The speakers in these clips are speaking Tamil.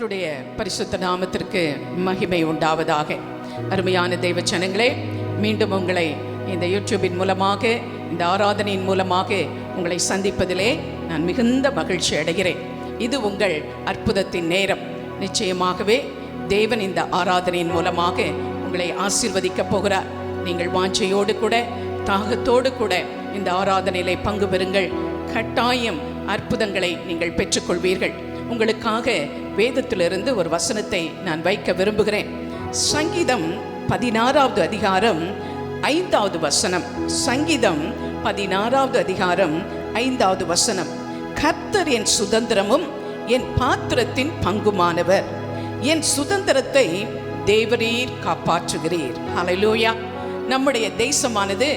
கர்த்தருடைய பரிசுத்த நாமத்திற்கு மகிமை உண்டாவதாக. அருமையான தெய்வ ஜனங்களே, மீண்டும் உங்களை இந்த யூடியூபின் மூலமாக, இந்த ஆராதனையின் மூலமாக உங்களை சந்திப்பதிலே நான் மிகுந்த மகிழ்ச்சி அடைகிறேன். இது உங்கள் அற்புதத்தின் நேரம். நிச்சயமாகவே தேவன் இந்த ஆராதனையின் மூலமாக உங்களை ஆசீர்வதிக்க போகிறார். நீங்கள் வாஞ்சையோடு கூட, தாகத்தோடு கூட இந்த ஆராதனையிலே பங்கு பெறுங்கள். கட்டாயம் அற்புதங்களை நீங்கள் பெற்றுக்கொள்வீர்கள். உங்களுக்காக வேதத்திலிருந்து ஒரு வசனத்தை நான் வைக்க விரும்புகிறேன். சங்கீதம் 16வது அதிகாரம் 5வது வசனம். சங்கீதம் 16வது அதிகாரம் 5வது வசனம். கர்த்தர் என் சுதந்திரமும் என் பாத்திரத்தின் பங்குமானவர். என் சுதந்திரத்தை தேவரீர் காப்பாற்றுகிறீர். ஹல்லேலூயா. நம்முடைய தேசமானது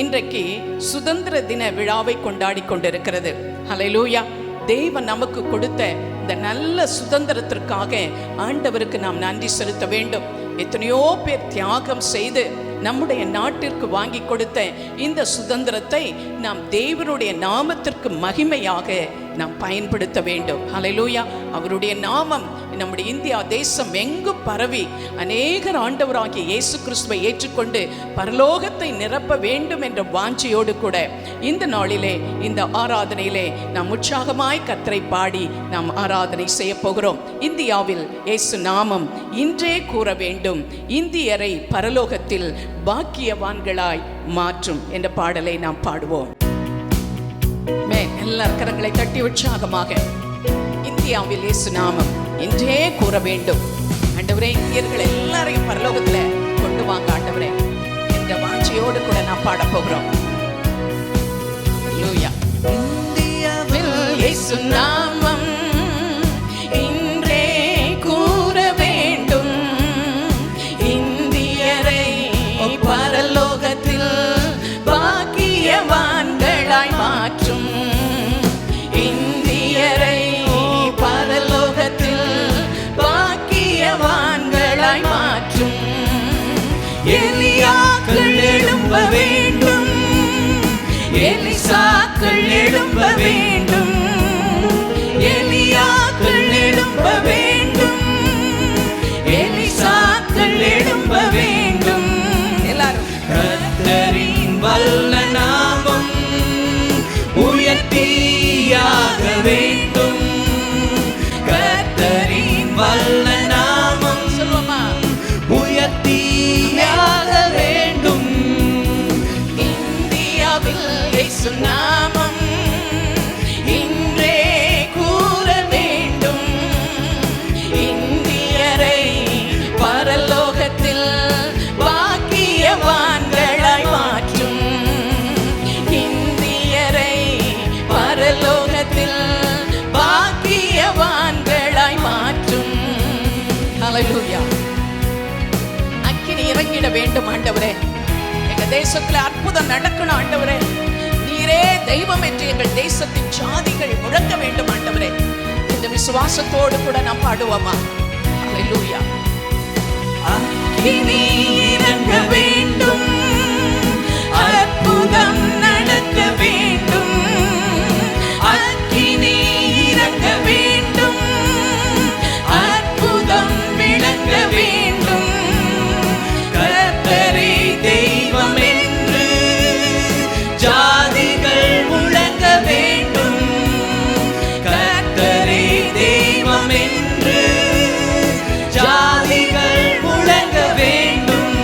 இன்றைக்கு சுதந்திர தின விழாவை கொண்டாடி கொண்டிருக்கிறது. ஹல்லேலூயா. தேவன் நமக்கு கொடுத்த இந்த நல்ல சுதந்திரத்திற்காக ஆண்டவருக்கு நாம் நன்றி செலுத்த வேண்டும். எத்தனையோ பேர் தியாகம் செய்து நம்முடைய நாட்டிற்கு வாங்கி கொடுத்த இந்த சுதந்திரத்தை நாம் தேவனுடைய நாமத்திற்கு மகிமையாக நாம் பயன்படுத்த வேண்டும். ஹல்லேலூயா. அவருடைய நாமம் நம்முடைய இந்தியா தேசம் எங்கும் பரவி அநேகர் ஆண்டவராகிய இயேசு கிறிஸ்துவை ஏற்றுக்கொண்டு பரலோகத்தை நிரப்ப வேண்டும் என்ற வாஞ்சையோடு கூட இந்த நாளிலே, இந்த ஆராதனையிலே நாம் உற்சாகமாய் கர்த்தரை பாடி நாம் ஆராதனை செய்ய போகிறோம். இந்தியாவில் இயேசு நாமம் இன்றே கூற வேண்டும். இந்தியரை பரலோகத்தில் பாக்கியவான்களாய் மாற்றும் என்ற பாடலை நாம் பாடுவோம். எல்லா கரங்களை தட்டி உற்சாகமாக, இந்தியாவில் இயேசு நாமம் இன்றே கூற வேண்டும். ஆண்டவரே, இந்தியர்கள் எல்லாரையும் பரலோகத்துல கொண்டு வாங்க ஆண்டவரே என்ற வாஞ்சையோடு கூட நாம் பாட போகிறோம். இந்தியாவில் இயேசு நாமம் இன்றே கூற வேண்டும். இந்தியரை பரலோகத்தில் பாக்கியவான்களாய் மாற்றும். இந்தியரை பரலோகத்தில் பாக்கியவான்களாய் மாற்றும். எலியாக்கள் எழும்ப வேண்டும், எலிசாக்கள் எழும்ப வேண்டும், எலியாக்கள் எழும்ப வேண்டும், எலிசாக்கள் எழும்ப வேண்டும். எல்லாரும் கர்த்தரின் வல்ல நாமம் உயர்த்தியாக வேண்டும். கர்த்தரின் வல்ல நாமம் சொல்லுமா உயர்த்தியாக வேண்டும். இந்தியாவில் இயேசு நாமம் இன்றே கூற வேண்டும். இந்தியரை பரலோகத்தில் பாக்கியவான்களாய் மாற்றும். இந்தியரை பரலோகத்தில் பாக்கியவான்களாய் மாற்றும். ஹல்லேலூயா. அக்கினி இறங்கிட வேண்டும் ஆண்டவரே. எங்க தேசத்துல அற்புதம் நடக்கணும் ஆண்டவரே. நீரே தெய்வம் என்று எங்கள் தேசத்தின் ஜாதிகள் முழங்க வேண்டும் ஆண்டவரே. இந்த விசுவாசத்தோடு கூட நாம் பாடுவோமா? ஹல்லேலூயா. அக்கினி இறங்க வேண்டும், அற்புதம் நடக்க வேண்டும். அக்கினி இறங்க வேண்டும், அற்புதம் விளங்க வேண்டும். கர்த்தரே தெய்வம் என்று ஜாதிகள் முழங்க வேண்டும். கர்த்தரே தெய்வம் என்று ஜாதிகள் முழங்க வேண்டும்.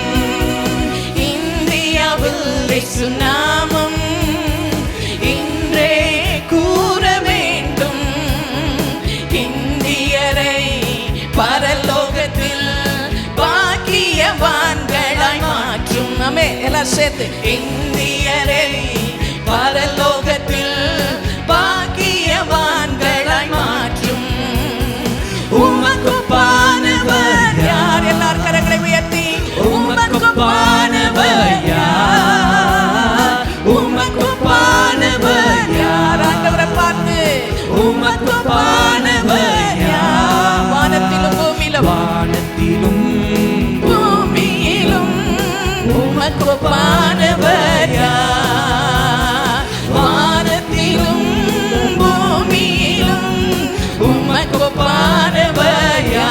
இந்தியாவில் இயேசு நாமம் இன்றே கூற வேண்டும். இந்தியரை பரலோகத்தில் பாக்கியவான்களாய் மாற்றும். ஆமே, எல்லாம் சேர்த்து. இந்தியரை பரலோகத்தில் பாக்கியவான்களாய் மாற்றும். உமக்கு பானவர் யார்? எல்லார் கரங்களை உயர்த்தி. உமக்கு பானவர் யார்? உமக்கு பானவர் யார்? ஆண்டவரை பார்த்து, உமக்கு பானவர் யார்? வானத்திலும் பூமியிலும், வானத்திலும் பூமியிலும் உமக்கு பானவர் யார்? வானத்திலும் பூமியிலும் உமக்கு பானவர் யார்?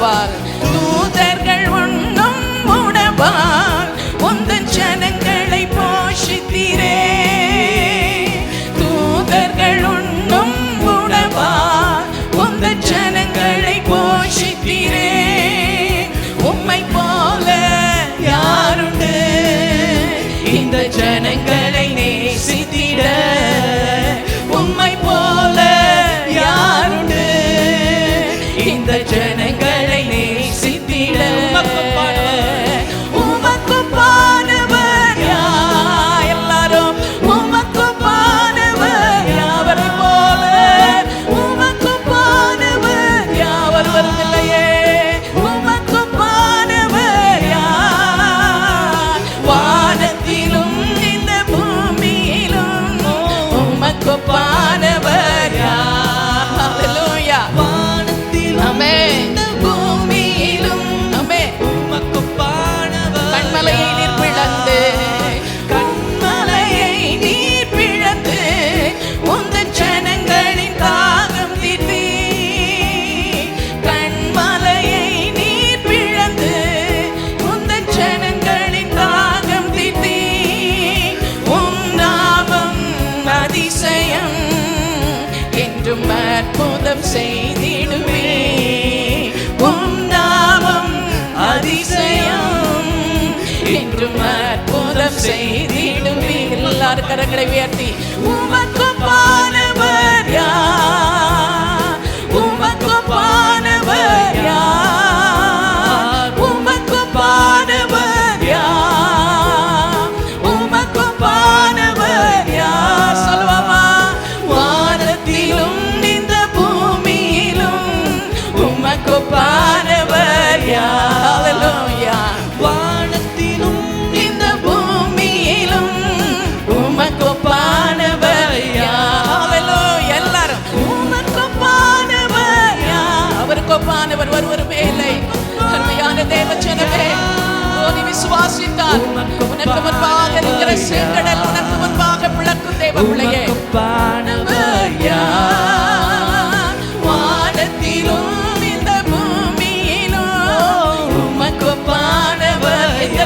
உணவால் தூதர்கள் உண்ணும் உணவால் உந்தன் ஜனங்களை போஷித்தீரே. தூதர்கள் உண்ணும் உணவால் உந்தன் ஜனங்களை போஷித்தீரே. உம்மை போல யாருண்டு இந்த ஜனங்களை நேசித்திட? உம்மை போல யாருண்டு இந்த ஜனங்களை நேசித்திட? உமக்கு பானவர் யார்? எல்லாரும் உமக்கு பானவர் யாவரை போல உமக்கு பானவர் யாவர் வருதில்லையே. உமக்கு பானவர் யார்? வானத்திலும் இந்த பூமியிலும் உமக்கு பானவர் யார்? ஹல்லேலூயா. வானத்திலும் இந்த பூமியிலும் உமக்கு பானவர். கண்மலையை நீர் பிளந்து கண்மலையை நீர் பிளந்து உந்தன் ஜனங்களின் தாகம் தீர்த்தி. கண்மலையை நீர் பிளந்து உந்தன் ஜனங்களின் தாகம் தீர்த்தி. உம் நாமம் அதிசயம் என்றும் அற்புதம் செய்திடுவே. உம் நாமம் அதிசயம் என்றும் அற்புதம் செய்திடுவே. எல்லாரும் கரங்களை உயர்த்தி உமக்கு பானவர் யார்? உமக்கு பானவர் யார்? உமக்கு பானவர் யார்? உமக்கு பானவர் யார்? சொல்லுவாமா? வானத்திலும் இந்த பூமியிலும் உமக்கு பானவர் யார்? ஹல்லேலூயா. வானத்திலும் இந்த பூமியிலும் உமக்கு பானவர் யார்? ஹல்லேலூயா. எல்லாரும் உமக்கு பானவர் யார்? அவருக்கு பானவர் ஒருவருமே இல்லை. அருமையான தேவஜனமே, நீ விசுவாசித்தால் உனக்கு முன்பாக இருக்கிற செங்கடல் உனக்கு முன்பாக பிளக்கும். தேவ பிள்ளையே, பானவர் யார்? வானத்திலும் இந்த பூமியிலும் உமக்கு பானவர். இந்த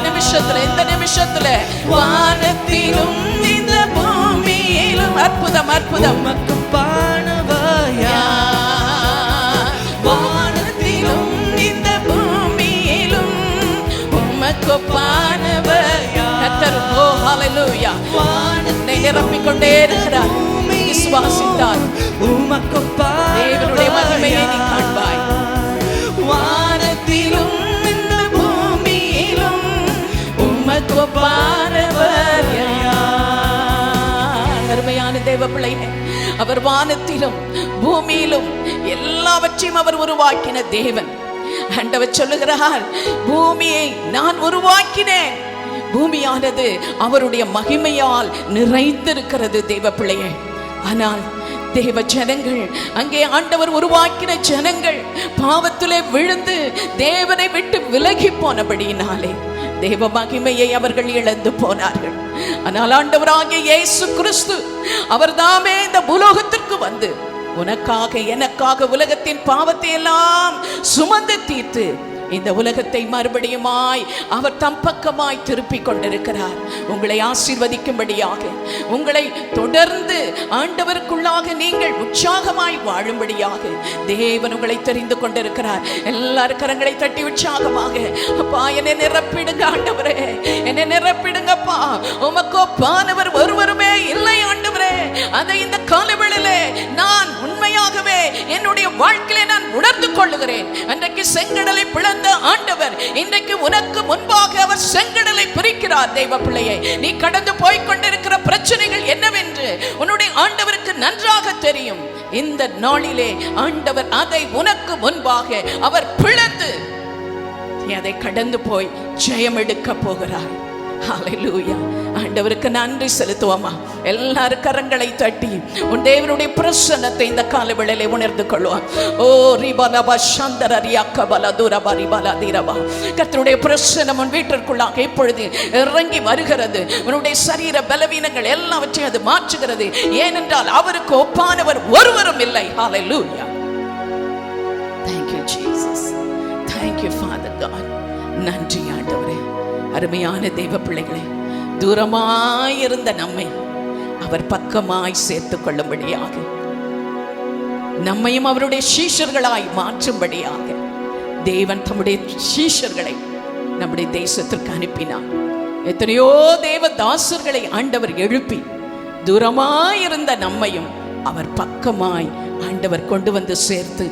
நிமிஷத்துல வானத்திலும் இந்த பூமியிலும் அற்புதம் அற்புதம். உமக்கு பானவர் யார்? வானத்திலும் இந்த பூமியிலும் உமக்கு பானவர் யார்? கர்த்தர் ஓ ஹல்லேலூயா வானத்தை நிரப்பிக் கொண்டே இருக்கிறார். விசுவாசித்தால் உமக்கு தேவனுடைய மகிமையை நீ காண்பாய். வானத்திலும் இந்த பூமியிலும் உமக்கு பானவர் யார்? அருமையான தேவ பிள்ளையே, அவர் வானத்திலும் பூமியிலும் எல்லாவற்றையும் அவர் உருவாக்கின தேவன். ஆண்டவர் சொல்லுகிறார், பூமியை நான் உருவாக்கினேன். பூமியானது அவருடைய மகிமையால் நிறைந்திருக்கிறது தேவ பிள்ளையே. ஆனால் தேவ ஜனங்கள், அங்கே ஆண்டவர் உருவாக்கின ஜனங்கள் பாவத்திலே விழுந்து தேவனை விட்டு விலகி போனபடியினாலே தேவ மகிமையை அவர்கள் இழந்து போனார்கள். ஆனால் ஆண்டவராகிய இயேசு கிறிஸ்து அவர் தாமே இந்த பூலோகத்திற்கு வந்து உனக்காக எனக்காக உலகத்தின் பாவத்தை எல்லாம் சுமந்து தீர்த்து இந்த உலகத்தை மறுபடியுமாய் அவர் தம் பக்கமாய் திருப்பிக் கொண்டிருக்கிறார். உங்களை ஆசீர்வதிக்கும்படியாக, உங்களை தொடர்ந்து ஆண்டவருக்குள்ளாக நீங்கள் உற்சாகமாய் வாழும்படியாக தேவன் உங்களை தெரிந்து கொண்டிருக்கிறார். எல்லாரும் கரங்களை தட்டி உற்சாகமாக, அப்பா என்னை நிரப்பிடுங்க ஆண்டவரே, என்னை நிரப்பிடுங்கப்பா. உமக்கு ஒப்பானவர் ஒருவருமே இல்லை ஆண்டவரே. அதை இந்த காலவேளையிலே நான் உண்மையாகவே என்னுடைய வாழ்க்கையிலே நான் உணர்ந்து கொள்ளுகிறேன். அன்றைக்கு செங்கடலை பிளந்த ஆண்டவர் இன்றைக்கு உனக்கு முன்பாக அவர் செங்கடலை பிரிக்கிறார். தெய்வ பிள்ளையை, நீ கடந்து போய் கொண்டிருக்கிற பிரச்சனைகள் என்னவென்று உன்னுடைய ஆண்டவருக்கு நன்றாக தெரியும். இந்த நாளிலே ஆண்டவர் அதை உனக்கு முன்பாக அவர் பிளந்து அதை கடந்து போய் ஜெயம் எடுக்க போகிறார். ஹல்லேலூயா. ஆண்டவருக்கு நன்றி செலுத்துவோமா? எல்லாரும் கரங்களை தட்டி உன் தேவனுடைய பிரசன்னத்தை இந்த காலவேளையிலே உணர்ந்து கொள்வோம். ஓ ரிபலபா சந்தரரியா கபல துரபா ரிபலா திரபா. கர்த்தருடைய பிரசன்னம் உன் வீட்டிற்குள்ளாக இப்பொழுது இறங்கி வருகிறது. உன்னுடைய சரீர பலவீனங்கள் எல்லாவற்றையும் அது மாற்றுகிறது. ஏனென்றால் அவருக்கு ஒப்பானவர் ஒருவரும் இல்லை. Hallelujah. Thank you Jesus. Thank you Father God. நன்றி ஆண்டவரே. அருமையான தெய்வ பிள்ளைகளே, தூரமாயிருந்த நம்மை அவர் பக்கமாய் சேர்த்துக் கொள்ளும்படியாக, நம்மையும் அவருடைய சீஷர்களாய் மாற்றும்படியாக தேவன் தம்முடைய சீஷர்களை நம்முடைய தேசத்திற்கு அனுப்பினார். எத்தனையோ தேவ தாசர்களை ஆண்டவர் எழுப்பி தூரமாயிருந்த நம்மையும் அவர் பக்கமாய் ஆண்டவர் கொண்டு வந்து சேர்த்து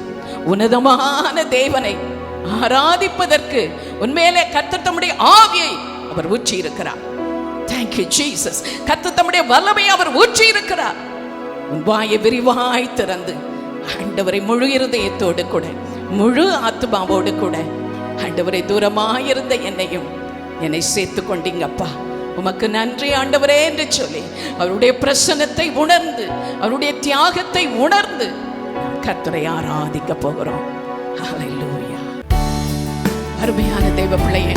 உன்னதமான தேவனை ஆராதிப்பதற்கு உண்மையிலே கர்த்தர் தம்முடைய ஆவியை அவர் ஊற்றி இருக்கிறார். Thank you Jesus. கர்த்தர் தம்முடைய வல்லமை அவர் ஊற்றி இருக்கிறார். உன் வாயை விரிவாய் திறந்து ஆண்டவரை முழு இருதயத்தோடு கூட முழு ஆத்துமாவோடு கூட ஆண்டவரை தூரமாயிருந்த என்னை சேர்த்து கொண்டீங்கப்பா, உமக்கு நன்றி ஆண்டவரே என்று சொல்லி அவருடைய பிரசன்னத்தை உணர்ந்து அவருடைய தியாகத்தை உணர்ந்து நாம் கர்த்தரை ஆராதிக்க போகிறோம். ஹல்லேலூயா. அருமையான தேவ பிள்ளையே,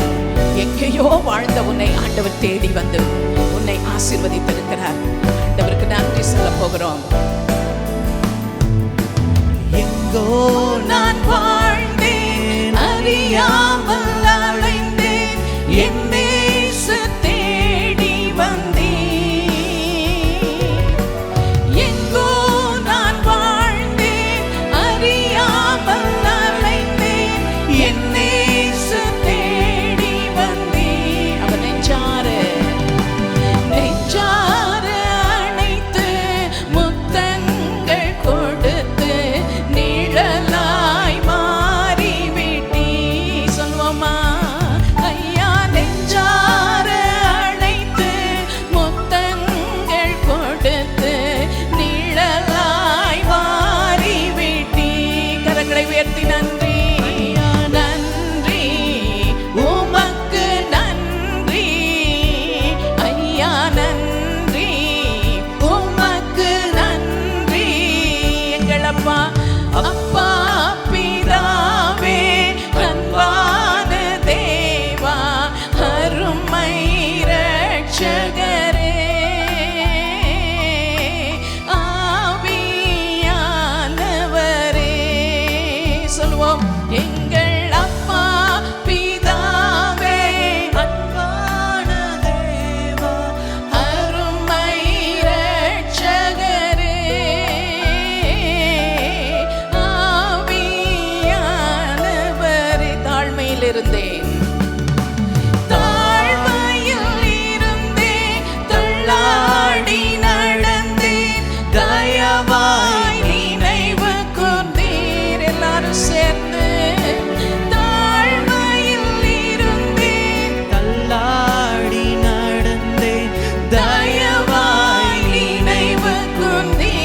எங்கேயோ வாழ்ந்த உன்னை ஆண்டவர் தேடி வந்து உன்னை ஆசீர்வதித்திருக்கிறார். ஆண்டவருக்கு நன்றி சொல்ல போகிறோம். எங்கோ நான் வாழ்ந்தேன், அறியாமல் அலைந்தேன், என் நேசர் தேடி வந்தேன். எங்கோ நான் வாழ்ந்தேன், அறியாமல் அலைந்தேன், என் நேசர் தேடி வந்தேன். அவர் நெஞ்சார அணைத்து முத்தங்கள் கொடுத்து நிழலாய் மாறிவிட்டீ. சொல்வோமா? ஐயா, நெஞ்சார அணைத்து முத்தங்கள் கொடுத்து நிழலாய் மாறிவிட்டீ. கரங்களை உயர்த்தி நன்றி நன்றி உமக்கு நன்றி ஐயா, நன்றி உமக்கு நன்றி. எங்கள் அப்பா அப்பா பிதாவே, அன்பான தேவா, அருமை ரட்சகரே, ஆவியானவரே. சொல்வோம். எங்கள் அப்பா பிதாவே, அன்பான தேவா, அருமை ரட்சகரே, ஆவியானவரே. தாழ்மையில் இருந்தேன், தாழ்மையில் இருந்தேன், தள்ளாடி நடந்தேன், தயவாய் நினைவு கூர்ந்தீர். எல்லாரும் சேர்ந்து. தாழ்மையில் இருந்தேன், தள்ளாடி நடந்தேன், தயவாய் நினைவு கூர்ந்தீர்.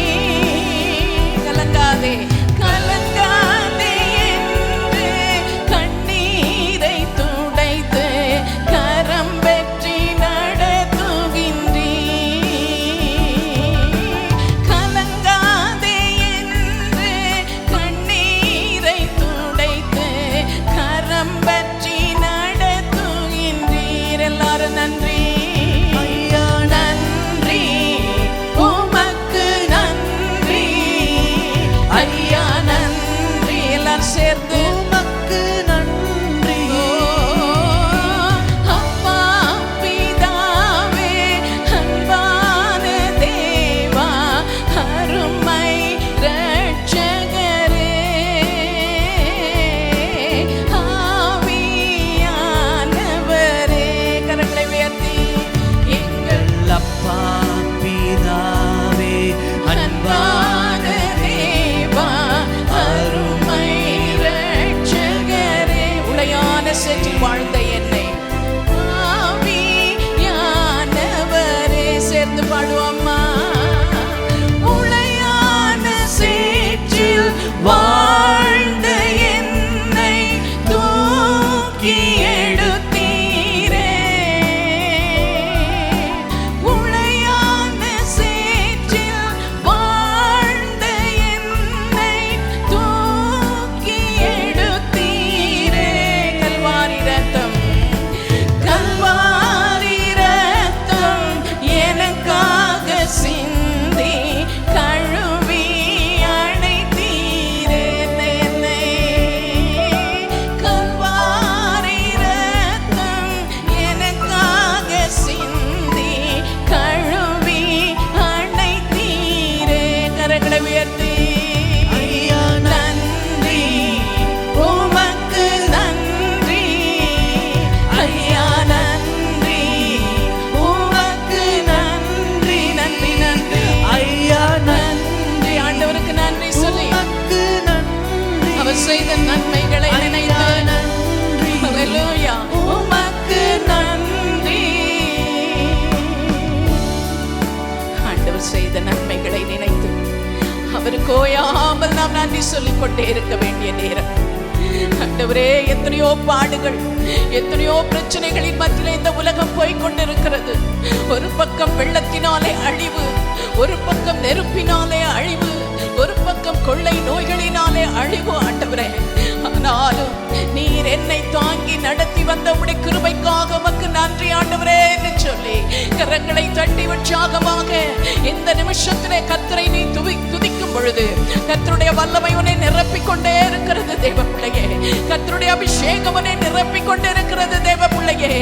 கலங்காதே கலங்காதே என்று கண்ணீரை துடைத்து கரம் பெற்றி நடத்துகின்றீர். கலங்காதே என்று கண்ணீரை துடைத்து கரம் பற்றி நடத்துகின்றீர். எல்லாரும் நன்றி. ஐயா, நன்றி உமக்கு நன்றி ஐயா, நன்றி. எல்லாரும் சேர்ந்து. உமக்கு நன்றி. அப்பா பிதாவே, அன்பான தேவா, அருமை ரட்சகரே, ஆவியானவரே. கரங்களை உயர்த்தி. எங்கள் அப்பா பிதாவே, அன்பான தேவா, அருமை ரட்சகரே. உளையான சேற்றில் வாழ்ந்த என்னை ஆவியானவரே. சேர்ந்து பாடுவோம்மா. உளையான சேற்றில் வாழ்ந்த என்னை தூக்கி எடுத்தீரே. உளையான சேற்றில் வாழ்ந்த என்னை தூக்கி எடுத்தீரே. கல்வாரி ரத்தம் சொல்லிக் கொண்டே இருக்க வேண்டிய நேரம். ஆண்டவரே, எத்தனையோ பாடுகள், எத்தனையோ பிரச்சனைகளின் மத்தியிலே இந்த உலகம் போய்கொண்டிருக்கிறது. ஒரு பக்கம் வெள்ளத்தினாலே அழிவு, ஒரு பக்கம் நெருப்பினாலே அழிவு, ஒரு பக்கம் கொள்ளை நோய்களினாலே அழிவு. ஆண்டவரே, ஆனாலும் நீர் என்னை தாங்கி நடத்தி வந்த உம்முடைய கிருபைக்காக உமக்கு நன்றி ஆண்டவரே என்று சொல்லி கரங்களை தட்டி உற்சாகமாக இந்த நிமிஷத்திலே கர்த்தரை நீ துதிக்கும் பொழுது கர்த்தருடைய வல்லமை உன்னை நிரப்பிக் கொண்டே இருக்கிறது தேவ பிள்ளையே. கர்த்தருடைய அபிஷேகம் உன்னை நிரப்பிக் கொண்டே இருக்கிறது தேவ பிள்ளையே.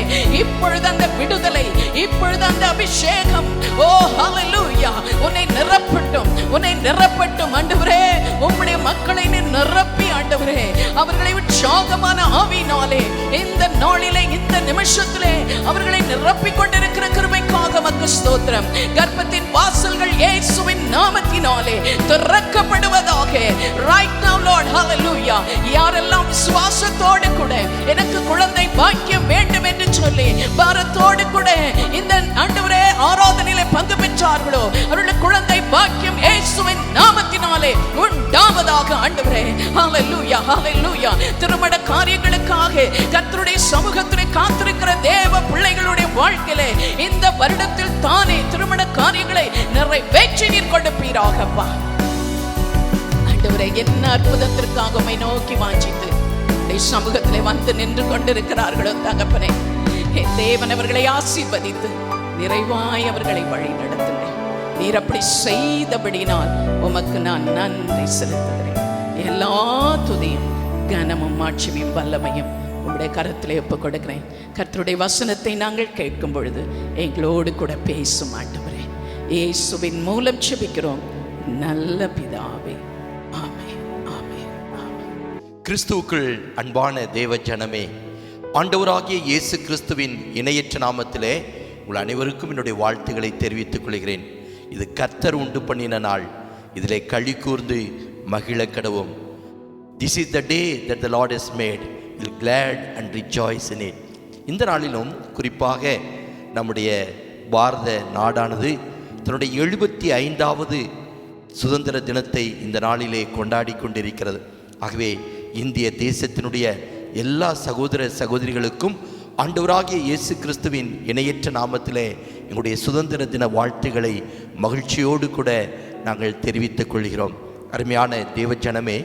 இப்பொழுது அந்த விடுதலை, இப்பொழுது அந்த அபிஷேகம், ஓ ஹல்லேலூயா, உன்னை நிரப்பட்டும், உன்னை நிரப்பட்டும் ஆண்டவரே. உம்முடைய மக்களை நீ நிரப்பி ஆண்டவரே, அவர்களை உற்சாகமான ஆவியினாலே இந்த நாளிலே, இந்த நிமிஷத்திலே அவர்களை நிரப்பிக் கொண்டிருக்கிற கிருபைக்காக உமக்கு ஸ்தோத்திரம். கர்ப்பத்தின் வாசல்கள் இயேசுவின் நாமத்தினாலே திறக்கப்படுவதாக. Right now Lord, hallelujah. யாரெல்லாம் விசுவாசத்தோடு கூட எனக்கு குழந்தை பாக்கியம் வேண்டும் என்று சொல்லி பாரத்தோடு கூட இந்த ஆண்டவரே ஆராதனையிலே பங்கு பெற்றார்களோ, அவருடைய குழந்தை பாக்கியம் இயேசுவின் நாமத்தினாலே உண்டாவதாக ஆண்டவரே. ஹalleluya, hallelujah. திருமண காரியங்களுக்காக கர்த்தருடைய சமூகத்திலே காத்திருக்கிற தேவ பிள்ளைகளுடைய வாழ்க்கையிலே இந்த வருடத்தில் தானே திருமண காரியங்களை நிறைவேற்றி நீர் கொடுப்பீராகப்பா. ஆண்டவரே, என்ன அற்புதத்திற்காக உம்மை நோக்கி வாஞ்சித்து சமூகத்திலே வந்து நின்று கொண்டிருக்கிறார்களோ தகப்பனே, தேவன் அவர்களை ஆசீர்வதித்து நிறைவாய் அவர்களை வழி நடத்துங்க. நீர் அப்படி செய்தபடினால் உமக்கு நான் நன்றி செலுத்துகிறேன். எல்லா துதியும் கனமும் மாட்சியும் வல்லமையும் உங்களுடைய கரத்திலே ஒப்புக் கொடுக்கிறேன். கர்த்தருடைய வசனத்தை நாங்கள் கேட்கும் பொழுது எங்களோடு கூட பேசும் ஆண்டவரே. இயேசுவின் மூலம் ஜெபிக்கிறோம் நல்ல பிதாவே, ஆமென், ஆமென், ஆமென். கிறிஸ்துவுக்குள் அன்பான தேவ ஜனமே, ஆண்டவராகிய இயேசு கிறிஸ்துவின் இணையற்ற நாமத்திலே உங்கள் அனைவருக்கும் என்னுடைய வாழ்த்துக்களை தெரிவித்துக் கொள்கிறேன். இது கர்த்தர் உண்டு பண்ணின நாள், இதிலே களி கூர்ந்து மகிழ கடவும். This is the day that the Lord has made. You'll glad and rejoice in it. இந்த நாளிலும் குறிப்பாக நம்முடைய பாரத நாடானது தன்னுடைய 75வது சுதந்திர தினத்தை இந்த நாளிலே கொண்டாடி கொண்டிருக்கிறது. ஆகவே இந்திய தேசத்தினுடைய எல்லா சகோதர சகோதரிகளுக்கும் ஆண்டவராகிய இயேசு கிறிஸ்துவின் இணையற்ற நாமத்திலே எங்களுடைய சுதந்திர தின வாழ்த்துக்களை மகிழ்ச்சியோடு கூட நாங்கள் தெரிவித்துக் கொள்கிறோம். அருமையான தேவஜனமே,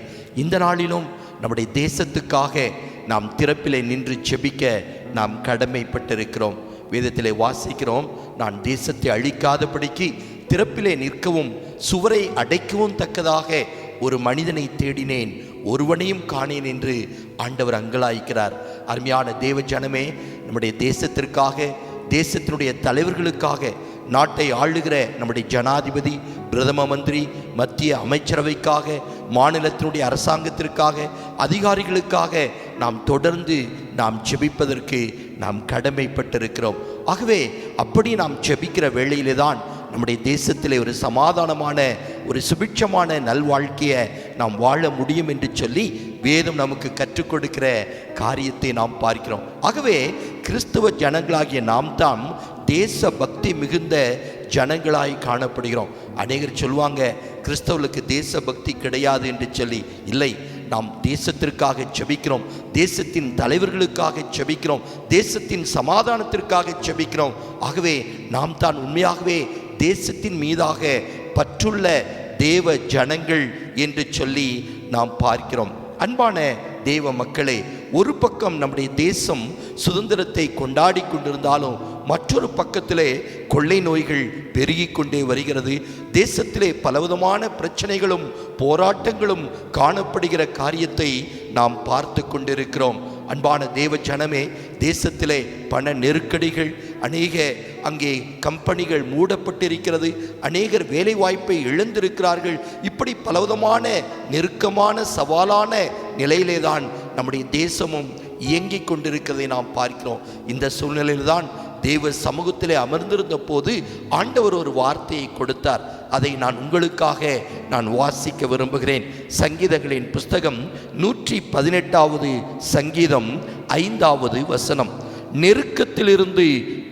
இந்த நாளிலும் நம்முடைய தேசத்துக்காக நாம் திறப்பிலே நின்று செபிக்க நாம் கடமைப்பட்டிருக்கிறோம். வேதத்திலே வாசிக்கிறோம், நான் தேசத்தை அழிக்காதபடிக்கு திறப்பிலே நிற்கவும் சுவரை அடைக்கவும் தக்கதாக ஒரு மனிதனை தேடினேன், ஒருவனையும் காணேன் என்று ஆண்டவர் அங்கலாய்க்கிறார். அருமையான தேவ ஜனமே, நம்முடைய தேசத்திற்காக, தேசத்தினுடைய தலைவர்களுக்காக, நாட்டை ஆளுகிற நம்முடைய ஜனாதிபதி, பிரதம மந்திரி, மத்திய அமைச்சரவைக்காக, மாநிலத்தினுடைய அரசாங்கத்திற்காக, அதிகாரிகளுக்காக நாம் தொடர்ந்து நாம் ஜெபிப்பதற்கு நாம் கடமைப்பட்டிருக்கிறோம். ஆகவே அப்படி நாம் ஜெபிக்கிற வேளையிலே தான் நம்முடைய தேசத்திலே ஒரு சமாதானமான, ஒரு சுபிட்சமான நல்வாழ்க்கையை நாம் வாழ முடியும் என்று சொல்லி வேதம் நமக்கு கற்றுக் கொடுக்கிற காரியத்தை நாம் பார்க்கிறோம். ஆகவே கிறிஸ்துவ ஜனங்களாகிய நாம் தான் தேச பக்தி மிகுந்த ஜனங்களாய் காணப்படுகிறோம். அநேகர் சொல்லுவாங்க, கிறிஸ்தவர்களுக்கு தேச பக்தி கிடையாது என்று சொல்லி. இல்லை, நாம் தேசத்திற்காக ஜெபிக்கிறோம், தேசத்தின் தலைவர்களுக்காக ஜெபிக்கிறோம், தேசத்தின் சமாதானத்திற்காக ஜெபிக்கிறோம். ஆகவே நாம் தான் உண்மையாகவே தேசத்தின் மீதாக பற்றுள்ள தேவ ஜனங்கள் என்று சொல்லி நாம் பார்க்கிறோம். அன்பான தேவ மக்களே, ஒரு பக்கம் நம்முடைய தேசம் சுதந்திரத்தை கொண்டாடி கொண்டிருந்தாலும் மற்றொரு பக்கத்திலே கொள்ளை நோய்கள் பெருகி கொண்டே வருகிறது. தேசத்திலே பலவிதமான பிரச்சனைகளும் போராட்டங்களும் காணப்படுகிற காரியத்தை நாம் பார்த்து கொண்டிருக்கிறோம். அன்பான தேவ ஜனமே, தேசத்திலே பண நெருக்கடிகள், அநேக அங்கே கம்பெனிகள் மூடப்பட்டிருக்கிறது, அநேகர் வேலை வாய்ப்பை இழந்திருக்கிறார்கள். இப்படி பலவிதமான நெருக்கமான சவாலான நிலையிலே தான் நம்முடைய தேசமும் இயங்கிக் கொண்டிருக்கிறதை நாம் பார்க்கிறோம். இந்த சூழ்நிலையில்தான் தேவ சமூகத்திலே அமர்ந்திருந்த போது ஆண்டவர் ஒரு வார்த்தையை கொடுத்தார். அதை நான் உங்களுக்காக நான் வாசிக்க விரும்புகிறேன். சங்கீதங்களின் புஸ்தகம் 118வது சங்கீதம் 5வது வசனம். நெருக்கத்திலிருந்து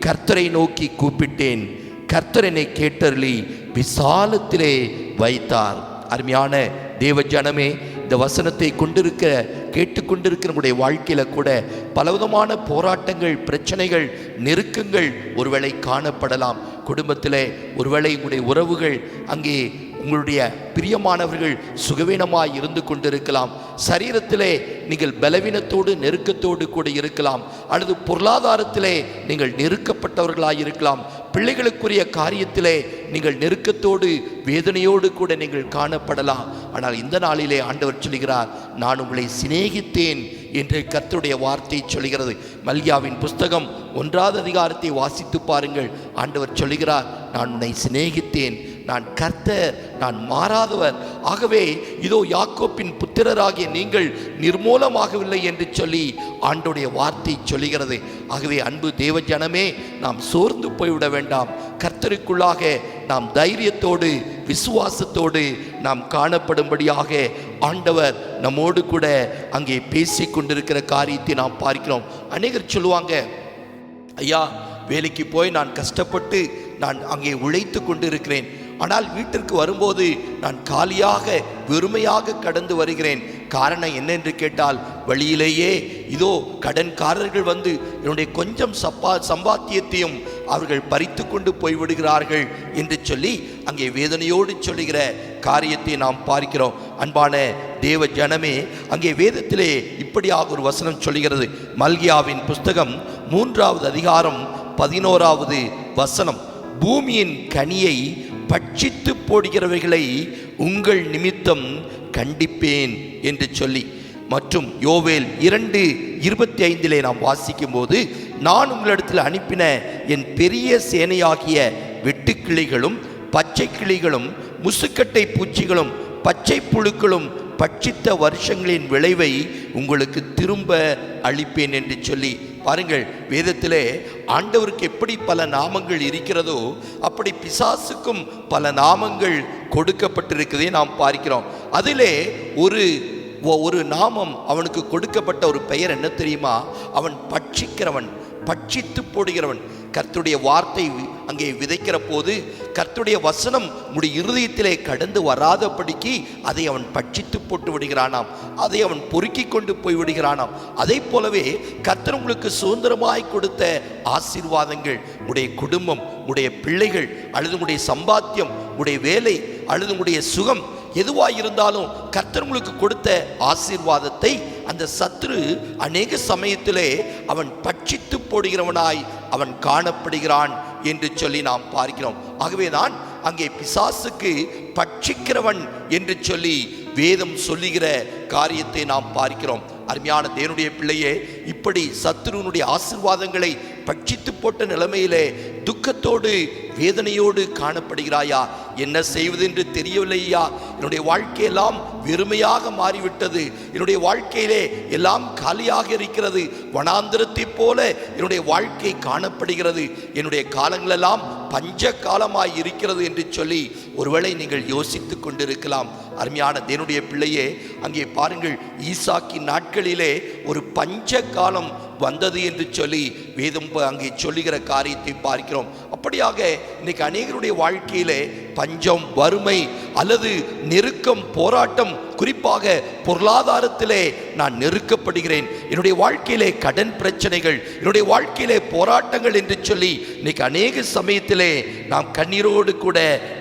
கர்த்தரை நோக்கி கூப்பிட்டேன், கர்த்தர் என்னை கேட்டருளி விசாலத்திலே வைத்தார். அருமையான தேவ ஜனமே, இந்த வசனத்தை கேட்டுக்கொண்டிருக்கிற உங்களுடைய வாழ்க்கையில் கூட பலவிதமான போராட்டங்கள், பிரச்சனைகள், நெருக்கங்கள் ஒருவேளை காணப்படலாம். குடும்பத்தில் ஒருவேளை உங்களுடைய உறவுகள், அங்கே உங்களுடைய பிரியமானவர்கள் சுகவீனமாய் இருந்து கொண்டிருக்கலாம். சரீரத்திலே நீங்கள் பலவீனத்தோடு நெருக்கத்தோடு கூட இருக்கலாம். அல்லது பொருளாதாரத்திலே நீங்கள் நெருக்கப்பட்டவர்களாய் இருக்கலாம். பிள்ளைகளுக்குரிய காரியத்திலே நீங்கள் நெருக்கத்தோடு வேதனையோடு கூட நீங்கள் காணப்படலாம். ஆனால் இந்த நாளிலே ஆண்டவர் சொல்கிறார், நான் உங்களை சிநேகித்தேன் என்று கர்த்தருடைய வார்த்தை சொல்கிறது. மல்கியாவின் புஸ்தகம் 1ஆவது அதிகாரத்தை வாசித்து பாருங்கள். ஆண்டவர் சொல்கிறார், நான் உன்னை சிநேகித்தேன், நான் கர்த்தர், நான் மாறாதவர். ஆகவே இதோ யாக்கோப்பின் புத்திரராகிய நீங்கள் நிர்மூலமாகவில்லை என்று சொல்லி ஆண்டவருடைய வார்த்தை சொல்லுகிறது. ஆகவே அன்பு தேவ ஜனமே, நாம் சோர்ந்து போய்விட வேண்டாம். கர்த்தருக்குள்ளாக நாம் தைரியத்தோடு விசுவாசத்தோடு நாம் காணப்படும்படியாக ஆண்டவர் நம்மோடு கூட அங்கே பேசி கொண்டிருக்கிற காரியத்தை நாம் பார்க்கிறோம். அநேகர் சொல்லுவாங்க, ஐயா வேலைக்கு போய் நான் கஷ்டப்பட்டு நான் அங்கே உழைத்து கொண்டு இருக்கிறேன், ஆனால் வீட்டிற்கு வரும்போது நான் காலியாக வெறுமையாக கடந்து வருகிறேன். காரணம் என்ன என்று கேட்டால், வழியிலேயே இதோ கடன்காரர்கள் வந்து என்னுடைய கொஞ்சம் சம்பாத்தியத்தையும் அவர்கள் பறித்து கொண்டு போய்விடுகிறார்கள் என்று சொல்லி அங்கே வேதனையோடு சொல்லுகிற காரியத்தை நாம் பார்க்கிறோம். அன்பான தேவ ஜனமே, அங்கே வேதத்திலே இப்படியாக ஒரு வசனம் சொல்லுகிறது. மல்கியாவின் புஸ்தகம் 3ஆவது அதிகாரம் 11ஆவது வசனம், பூமியின் கனியை பட்சித்து போடுகிறவைகளை உங்கள் நிமித்தம் கண்டிப்பேன் என்று சொல்லி, மற்றும் யோவேல் 2:25 நாம் வாசிக்கும் போது, நான் உங்களிடத்தில் அனுப்பின என் பெரிய சேனையாகிய வெட்டுக்கிளிகளும் பச்சை கிளிகளும் முசுக்கட்டை பூச்சிகளும் பச்சை புழுக்களும் பட்சித்த வருஷங்களின் விளைவை உங்களுக்கு திரும்ப அளிப்பேன் என்று சொல்லி பாருங்கள். வேதத்திலே ஆண்டவருக்கு எப்படி பல நாமங்கள் இருக்கிறதோ அப்படி பிசாசுக்கும் பல நாமங்கள் கொடுக்கப்பட்டிருக்கிறதை நாம் பார்க்கிறோம். அதிலே ஒரு நாமம் அவனுக்கு கொடுக்கப்பட்ட ஒரு பெயர் என்ன தெரியுமா? அவன் பட்சிக்கிறவன், பட்சித்து போடுகிறவன். கர்த்தருடைய வார்த்தை அங்கே விதைக்கிற போது கர்த்தருடைய வசனம் உடைய இருதயத்திலே கடந்து வராதபடிக்கு அதை அவன் பட்சித்து போட்டு விடுகிறானாம், அதை அவன் பொறுக்கி கொண்டு போய் விடுகிறானாம். அதை போலவே கர்த்தர் உங்களுக்கு சுதந்திரமாய் கொடுத்த ஆசீர்வாதங்கள், உடைய குடும்பம், உடைய பிள்ளைகள், அல்லது உடைய சம்பாத்தியம், உடைய வேலை, அல்லது உடைய சுகம், எதுவாய் இருந்தாலும் கர்த்தர் உங்களுக்கு கொடுத்த ஆசீர்வாதத்தை அந்த சத்துரு அநேக சமயத்திலே அவன் பட்சித்து போடுகிறவனாய் அவன் காணப்படுகிறான் என்று சொல்லி நாம் பார்க்கிறோம். ஆகவேதான் அங்கே பிசாசுக்கு பட்சிக்கிறவன் என்று சொல்லி வேதம் சொல்லுகிற காரியத்தை நாம் பார்க்கிறோம். அருமையான தேவனுடைய பிள்ளையே, இப்படி சத்துருனுடைய ஆசீர்வாதங்களை பட்சித்து போட்ட நிலைமையிலே துக்கத்தோடு வேதனையோடு காணப்படுகிறாயா? என்ன செய்வது என்று தெரியவில்லையா? என்னுடைய வாழ்க்கையெல்லாம் வெறுமையாக மாறிவிட்டது, என்னுடைய வாழ்க்கையிலே எல்லாம் காலியாக இருக்கிறது, வனாந்திரத்தை போல என்னுடைய வாழ்க்கை காணப்படுகிறது, என்னுடைய காலங்களெல்லாம் பஞ்ச காலமாய் இருக்கிறது என்று சொல்லி ஒருவேளை நீங்கள் யோசித்து கொண்டிருக்கலாம். அருமையான தேவனுடைய பிள்ளையே, அங்கே பாருங்கள், ஈசாக்கின் நாட்களிலே ஒரு பஞ்ச காலம் வந்தது என்று சொல்லி வேதம் அங்கே சொல்லுகிற காரியத்தை பார்க்கிறோம். அப்படியாக இன்னைக்கு அநேகருடைய வாழ்க்கையிலே பஞ்சம், வறுமை அல்லது நெருக்கம், போராட்டம், குறிப்பாக பொருளாதாரத்திலே நான் நெருக்கப்படுகிறேன், என்னுடைய வாழ்க்கையிலே கடன் பிரச்சனைகள், என்னுடைய வாழ்க்கையிலே போராட்டங்கள் என்று சொல்லி இன்னைக்கு அநேக சமயத்திலே நாம் கண்ணீரோடு கூட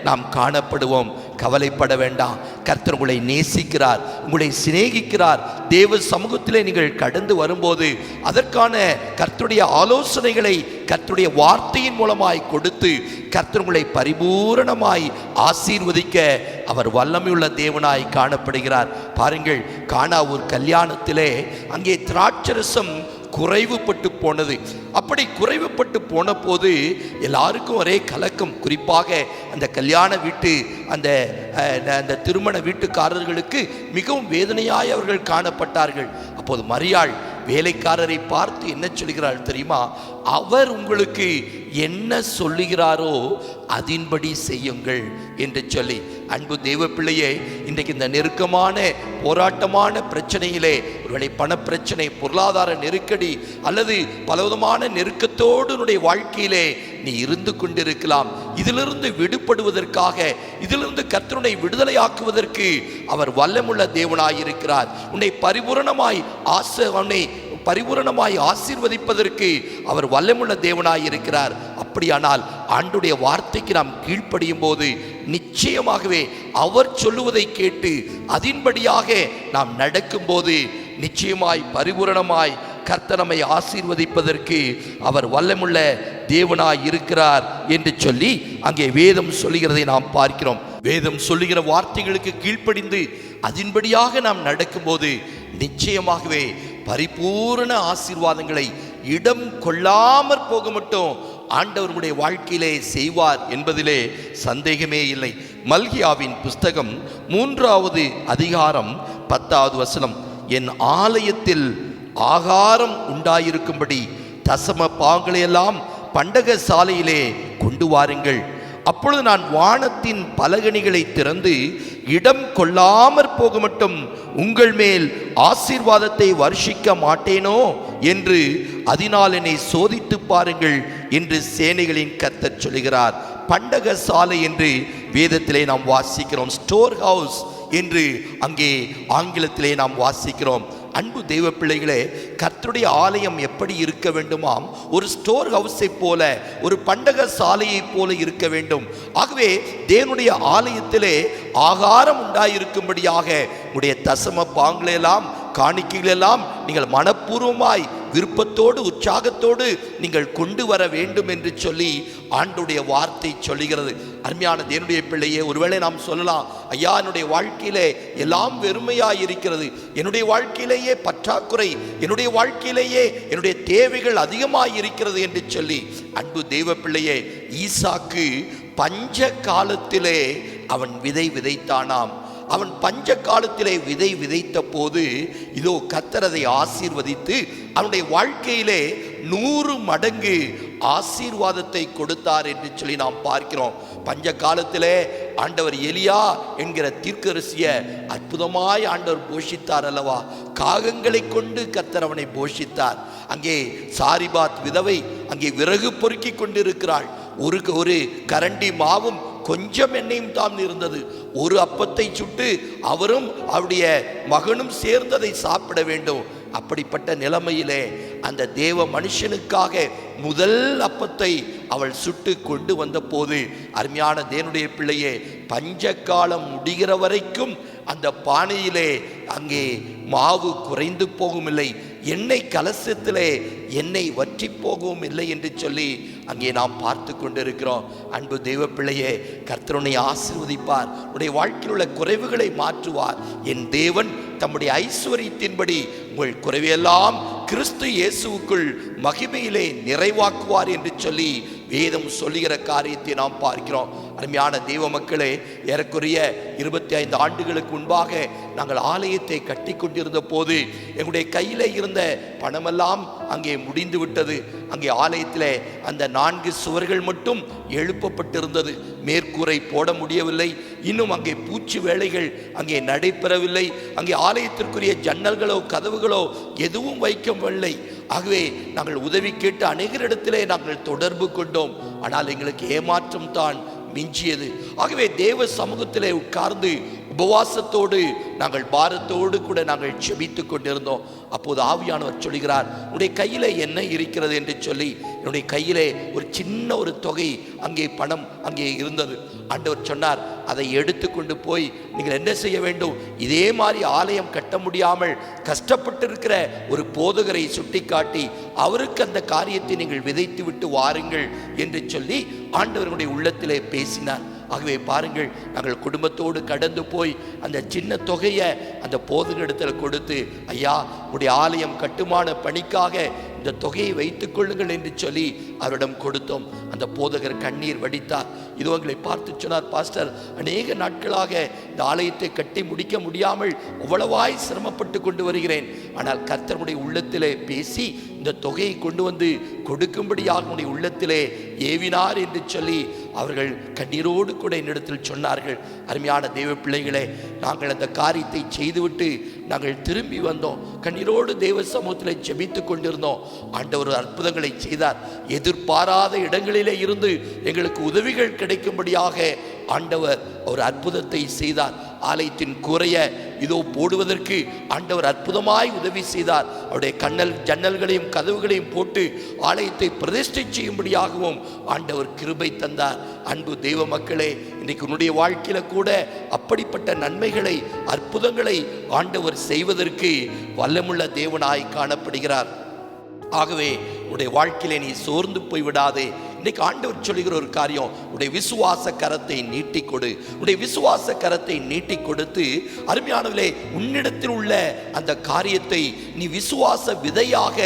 நாம் காணப்படுவோம். கவலைப்பட வேண்டாம். கர்த்தர் உங்களை நேசிக்கிறார், உங்களை சிநேகிக்கிறார். தேவ சமூகத்திலே நீங்கள் கடந்து வரும்போது அதற்கான கர்த்தருடைய ஆலோசனைகளை கர்த்தருடைய வார்த்தையின் மூலமாய் கொடுத்து கர்த்தர் உங்களை பரிபூரணமாய் ஆசீர்வதிக்க அவர் வல்லமையுள்ள தேவனாய் காணப்படுகிறார். பாருங்கள், கானா ஒரு கல்யாணத்திலே அங்கே திராட்சரசம் குறைவுபட்டு போனது. அப்படி குறைவுபட்டு போன போது எல்லாருக்கும் ஒரே கலக்கம். குறிப்பாக அந்த கல்யாண வீட்டு அந்த திருமண வீட்டுக்காரர்களுக்கு மிகவும் வேதனையாய் அவர்கள் காணப்பட்டார்கள். அப்போது மரியாள் வேலைக்காரரை பார்த்து என்ன சொல்கிறாள் தெரியுமா? அவர் உங்களுக்கு என்ன சொல்லுகிறாரோ அதன்படி செய்யுங்கள் என்று சொல்லி. அன்பு தேவ பிள்ளையே, இன்றைக்கு இந்த நெருக்கமான போராட்டமான பிரச்சனையிலே, ஒருவேளை பணப்பிரச்சனை, பொருளாதார நெருக்கடி அல்லது பலவிதமான நெருக்கத்தோடு வாழ்க்கையிலே நீ இருந்து கொண்டிருக்கலாம். இதிலிருந்து விடுபடுவதற்காக, இதிலிருந்து கர்த்தருடைய விடுதலையாக்குவதற்கு அவர் வல்லமுள்ள தேவனாயிருக்கிறார். உன்னை பரிபூரணமாய் ஆசீர்வதிப்பதற்கு அவர் வல்லமுள்ள தேவனாயிருக்கிறார். அப்படியானால் ஆண்டுடைய வார்த்தைக்கு நாம் கீழ்ப்படியும் போது நிச்சயமாகவே அவர் சொல்லுவதை கேட்டு அதின்படியாக நாம் நடக்கும்போது நிச்சயமாய் பரிபூரணமாய் கர்த்தர் நம்மை ஆசீர்வதிப்பதற்கு அவர் வல்லமுள்ள தேவனாய் இருக்கிறார் என்று சொல்லி அங்கே வேதம் சொல்லுகிறதை நாம் பார்க்கிறோம். வேதம் சொல்லுகிற வார்த்தைகளுக்கு கீழ்ப்படிந்து அதின்படியாக நாம் நடக்கும்போது நிச்சயமாகவே பரிபூரண ஆசீர்வாதங்களை இடம் கொள்ளாமற் போக மட்டும் ஆண்டவருடைய வாழ்க்கையிலே செய்வார் என்பதிலே சந்தேகமே இல்லை. மல்கியாவின் புஸ்தகம் 3வது அதிகாரம் 10வது வசனம், என் ஆலயத்தில் ஆகாரம் உண்டாயிருக்கும்படி தசம பாகங்களையெல்லாம் பண்டக சாலையிலே கொண்டு வாருங்கள். அப்பொழுது நான் வானத்தின் பலகணிகளை திறந்து இடம் கொள்ளாமற் போக மட்டும் உங்கள் மேல் ஆசீர்வாதத்தை வருஷிக்க மாட்டேனோ என்று அதனால் என்னை சோதித்து பாருங்கள் என்று சேனைகளின் கர்த்தர் சொல்கிறார். பண்டக சாலை என்று வேதத்திலே நாம் வாசிக்கிறோம். ஸ்டோர் ஹவுஸ் என்று அங்கே ஆங்கிலத்திலே நாம் வாசிக்கிறோம். அன்பு தெய்வ பிள்ளைகளே, கர்த்தருடைய ஆலயம் எப்படி இருக்க வேண்டுமாம்? ஒரு ஸ்டோர் ஹவுஸை போல, ஒரு பண்டக சாலையை போல இருக்க வேண்டும். ஆகவே தேவனுடைய ஆலயத்திலே ஆகாரம் உண்டாயிருக்கும்படியாக உடைய தசம பாங்களெல்லாம் காணிக்கைகளெல்லாம் நீங்கள் மனப்பூர்வமாய் விருப்பத்தோடு உற்சாகத்தோடு நீங்கள் கொண்டு வர வேண்டும் என்று சொல்லி ஆண்டுடைய வார்த்தை சொல்லுகிறது. அருமையான தேவனுடைய பிள்ளையே, ஒருவேளை நாம் சொல்லலாம், ஐயா என்னுடைய வாழ்க்கையிலே எல்லாம் வெறுமையாய் இருக்கிறது, என்னுடைய வாழ்க்கையிலேயே பற்றாக்குறை, என்னுடைய வாழ்க்கையிலேயே என்னுடைய தேவைகள் அதிகமாய் இருக்கிறது என்று சொல்லி. அன்பு தெய்வ பிள்ளையே, ஈசாக்கு பஞ்ச காலத்திலே அவன் விதை விதைத்தானாம். அவன் பஞ்ச காலத்திலே விதை விதைத்த போது இதோ கர்த்தர் அதை ஆசீர்வதித்து அவனுடைய வாழ்க்கையிலே 100 மடங்கு ஆசீர்வாதத்தை கொடுத்தார் என்று சொல்லி நாம் பார்க்கிறோம். பஞ்ச காலத்திலே ஆண்டவர் எலியா என்கிற தீர்க்கதரிசியை அற்புதமாய் ஆண்டவர் போஷித்தார் அல்லவா? காகங்களை கொண்டு கர்த்தர் அவனை போஷித்தார். அங்கே சாரிபாத் விதவை அங்கே விறகு பொறுக்கி கொண்டிருக்கிறாள். ஒரு கரண்டி மாவும் கொஞ்சம் எண்ணெயும் தான் இருந்தது. ஒரு அப்பத்தை சுட்டு அவரும் அவருடைய மகனும் சேர்ந்து அதை சாப்பிட வேண்டும். அப்படிப்பட்ட நிலைமையிலே அந்த தேவ மனுஷனுக்காக முதல் அப்பத்தை அவள் சுட்டு கொண்டு வந்த போது, அருமையான தேவனுடைய பிள்ளையே, பஞ்சகாலம் முடிகிற வரைக்கும் அந்த பானையிலே அங்கே மாவு குறைந்து போகும் இல்லை, எண்ணெய் கலசத்திலே எண்ணெய் வற்றி போகவும் இல்லை என்று சொல்லி அங்கே நாம் பார்த்து கொண்டிருக்கிறோம். அன்பு தெய்வ பிள்ளையே, கர்த்தர் உன்னை ஆசீர்வதிப்பார், உன்னுடைய வாழ்க்கையில் உள்ள குறைவுகளை மாற்றுவார். என் தேவன் தம்முடைய ஐஸ்வரியத்தின்படி உங்கள் குறைவையெல்லாம் கிறிஸ்து இயேசுவுக்குள் மகிமையிலே நிறைவாக்குவார் என்று சொல்லி வேதம் சொல்லுகிற காரியத்தை நாம் பார்க்கிறோம். அருமையான தெய்வ மக்களே, ஏறக்குறைய 25 ஆண்டுகளுக்கு முன்பாக நாங்கள் ஆலயத்தை கட்டி கொண்டிருந்த போது எங்களுடைய கையில் இருந்த பணமெல்லாம் அங்கே முடிந்து விட்டது. அங்கே ஆலயத்தில் அந்த 4 சுவர்கள் மட்டும் எழுப்பப்பட்டிருந்தது. மேற்கூரை போட முடியவில்லை. இன்னும் அங்கே பூச்சி வேலைகள் அங்கே நடைபெறவில்லை. அங்கே ஆலயத்திற்குரிய ஜன்னல்களோ கதவுகளோ எதுவும் வைக்கவில்லை. ஆகவே நாங்கள் உதவி கேட்டு அநேகரிடத்திலே நாங்கள் தொடர்பு கொண்டோம். ஆனால் எங்களுக்கு ஏமாற்றம் தான் மிஞ்சியது. ஆகவே தேவ சமூகத்திலே உட்கார்ந்து உபவாசத்தோடு நாங்கள் பாரத்தோடு கூட நாங்கள் செபித்து கொண்டிருந்தோம். அப்போது ஆவியானவர் சொல்கிறார், உன்னுடைய கையிலே என்ன இருக்கிறது என்று சொல்லி. என்னுடைய கையிலே ஒரு சின்ன ஒரு தொகை அங்கே பணம் அங்கே இருந்தது. ஆண்டவர் சொன்னார், அதை எடுத்து கொண்டு போய் நீங்கள் என்ன செய்ய வேண்டும்? இதே மாதிரி ஆலயம் கட்ட முடியாமல் கஷ்டப்பட்டு இருக்கிற ஒரு போதகரை சுட்டி காட்டி அவருக்கு அந்த காரியத்தை நீங்கள் விதைத்து விட்டு வாருங்கள் என்று சொல்லி ஆண்டவருடைய உள்ளத்திலே பேசினார். ஆகவே பாருங்கள், நாங்கள் குடும்பத்தோடு கடந்து போய் அந்த சின்ன தொகையை அந்த போதகரிடத்தில் கொடுத்து, ஐயா உடைய ஆலயம் கட்டுமான பணிக்காக இந்த தொகையை வைத்துக் கொள்ளுங்கள் என்று சொல்லி அவரிடம் கொடுத்தோம். அந்த போதகர் கண்ணீர் வடித்தார். இது உங்களை பார்த்து சொன்னார், பாஸ்டர், அநேக நாட்களாக இந்த ஆலயத்தை கட்டி முடிக்க முடியாமல் அவ்வளவாய் சிரமப்பட்டு கொண்டு வருகிறேன். ஆனால் கர்த்தருடைய உள்ளத்திலே பேசி இந்த தொகையை கொண்டு வந்து கொடுக்கும்படியாக உடைய உள்ளத்திலே ஏவினார் என்று சொல்லி அவர்கள் கண்ணீரோடு கூட என்னிடத்தில் சொன்னார்கள். அருமையான தெய்வ பிள்ளைகளே, நாங்கள் அந்த காரியத்தை செய்துவிட்டு நாங்கள் திரும்பி வந்தோம். கண்ணீரோடு தேவ சமூகத்தில் ஜெபித்து கொண்டிருந்தோம். ஆண்டவர் அற்புதங்களை செய்தார். எதிர்பாராத இடங்களிலே இருந்து எங்களுக்கு உதவிகள் கிடைக்கும்படியாக ஆண்டவர் ஒரு அற்புதத்தை செய்தார். ஆலயத்தின் கூரைய இதோ போடுவதற்கு ஆண்டவர் அற்புதமாய் உதவி செய்தார். அவருடைய ஜன்னல்களையும் கதவுகளையும் போட்டு ஆலயத்தை பிரதிஷ்டை செய்யும்படியாகவும் ஆண்டவர் கிருபை தந்தார். அன்பு தெய்வ மக்களே, இன்னைக்கு உன்னுடைய வாழ்க்கையில கூட அப்படிப்பட்ட நன்மைகளை அற்புதங்களை ஆண்டவர் செய்வதற்கு வல்லமுள்ள தேவனாய் காணப்படுகிறார். ஆகவே உன்னுடைய வாழ்க்கையிலே நீ சோர்ந்து போய்விடாதே. இன்னைக்கு ஆண்டவர் சொல்லுகிற ஒரு காரியம், உன்னுடைய விசுவாச கரத்தை நீட்டி கொடு. உன்னுடைய விசுவாச கரத்தை நீட்டி கொடுத்து அருமையானவர்களே, உன்னிடத்தில் உள்ள அந்த காரியத்தை நீ விசுவாச விதையாக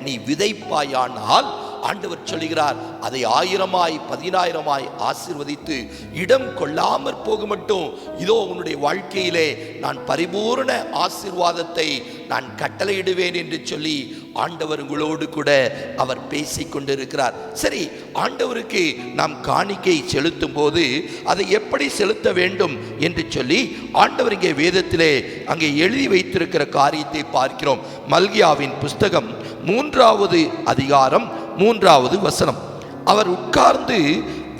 நீ விதைப்பாயானால் ஆண்டவர் சொல்லுகிறார், அதை 1000ஆய் 10000ஆய் ஆசீர்வதித்து இடம் கொள்ளாமற் போக மட்டும் இதோ உன்னுடைய வாழ்க்கையிலே நான் பரிபூர்ண ஆசீர்வாதத்தை நான் கட்டளையிடுவேன் என்று சொல்லி ஆண்டவர் உங்களோடு கூட அவர் பேசிக் கொண்டிருக்கிறார். சரி, ஆண்டவருக்கு நாம் காணிக்கை செலுத்தும் போது அதை எப்படி செலுத்த வேண்டும் என்று சொல்லி ஆண்டவர் இங்கே வேதத்திலே அங்கே எழுதி வைத்திருக்கிற காரியத்தை பார்க்கிறோம். மல்கியாவின் புஸ்தகம் 3வது அதிகாரம் 3வது வசனம். அவர் உட்கார்ந்து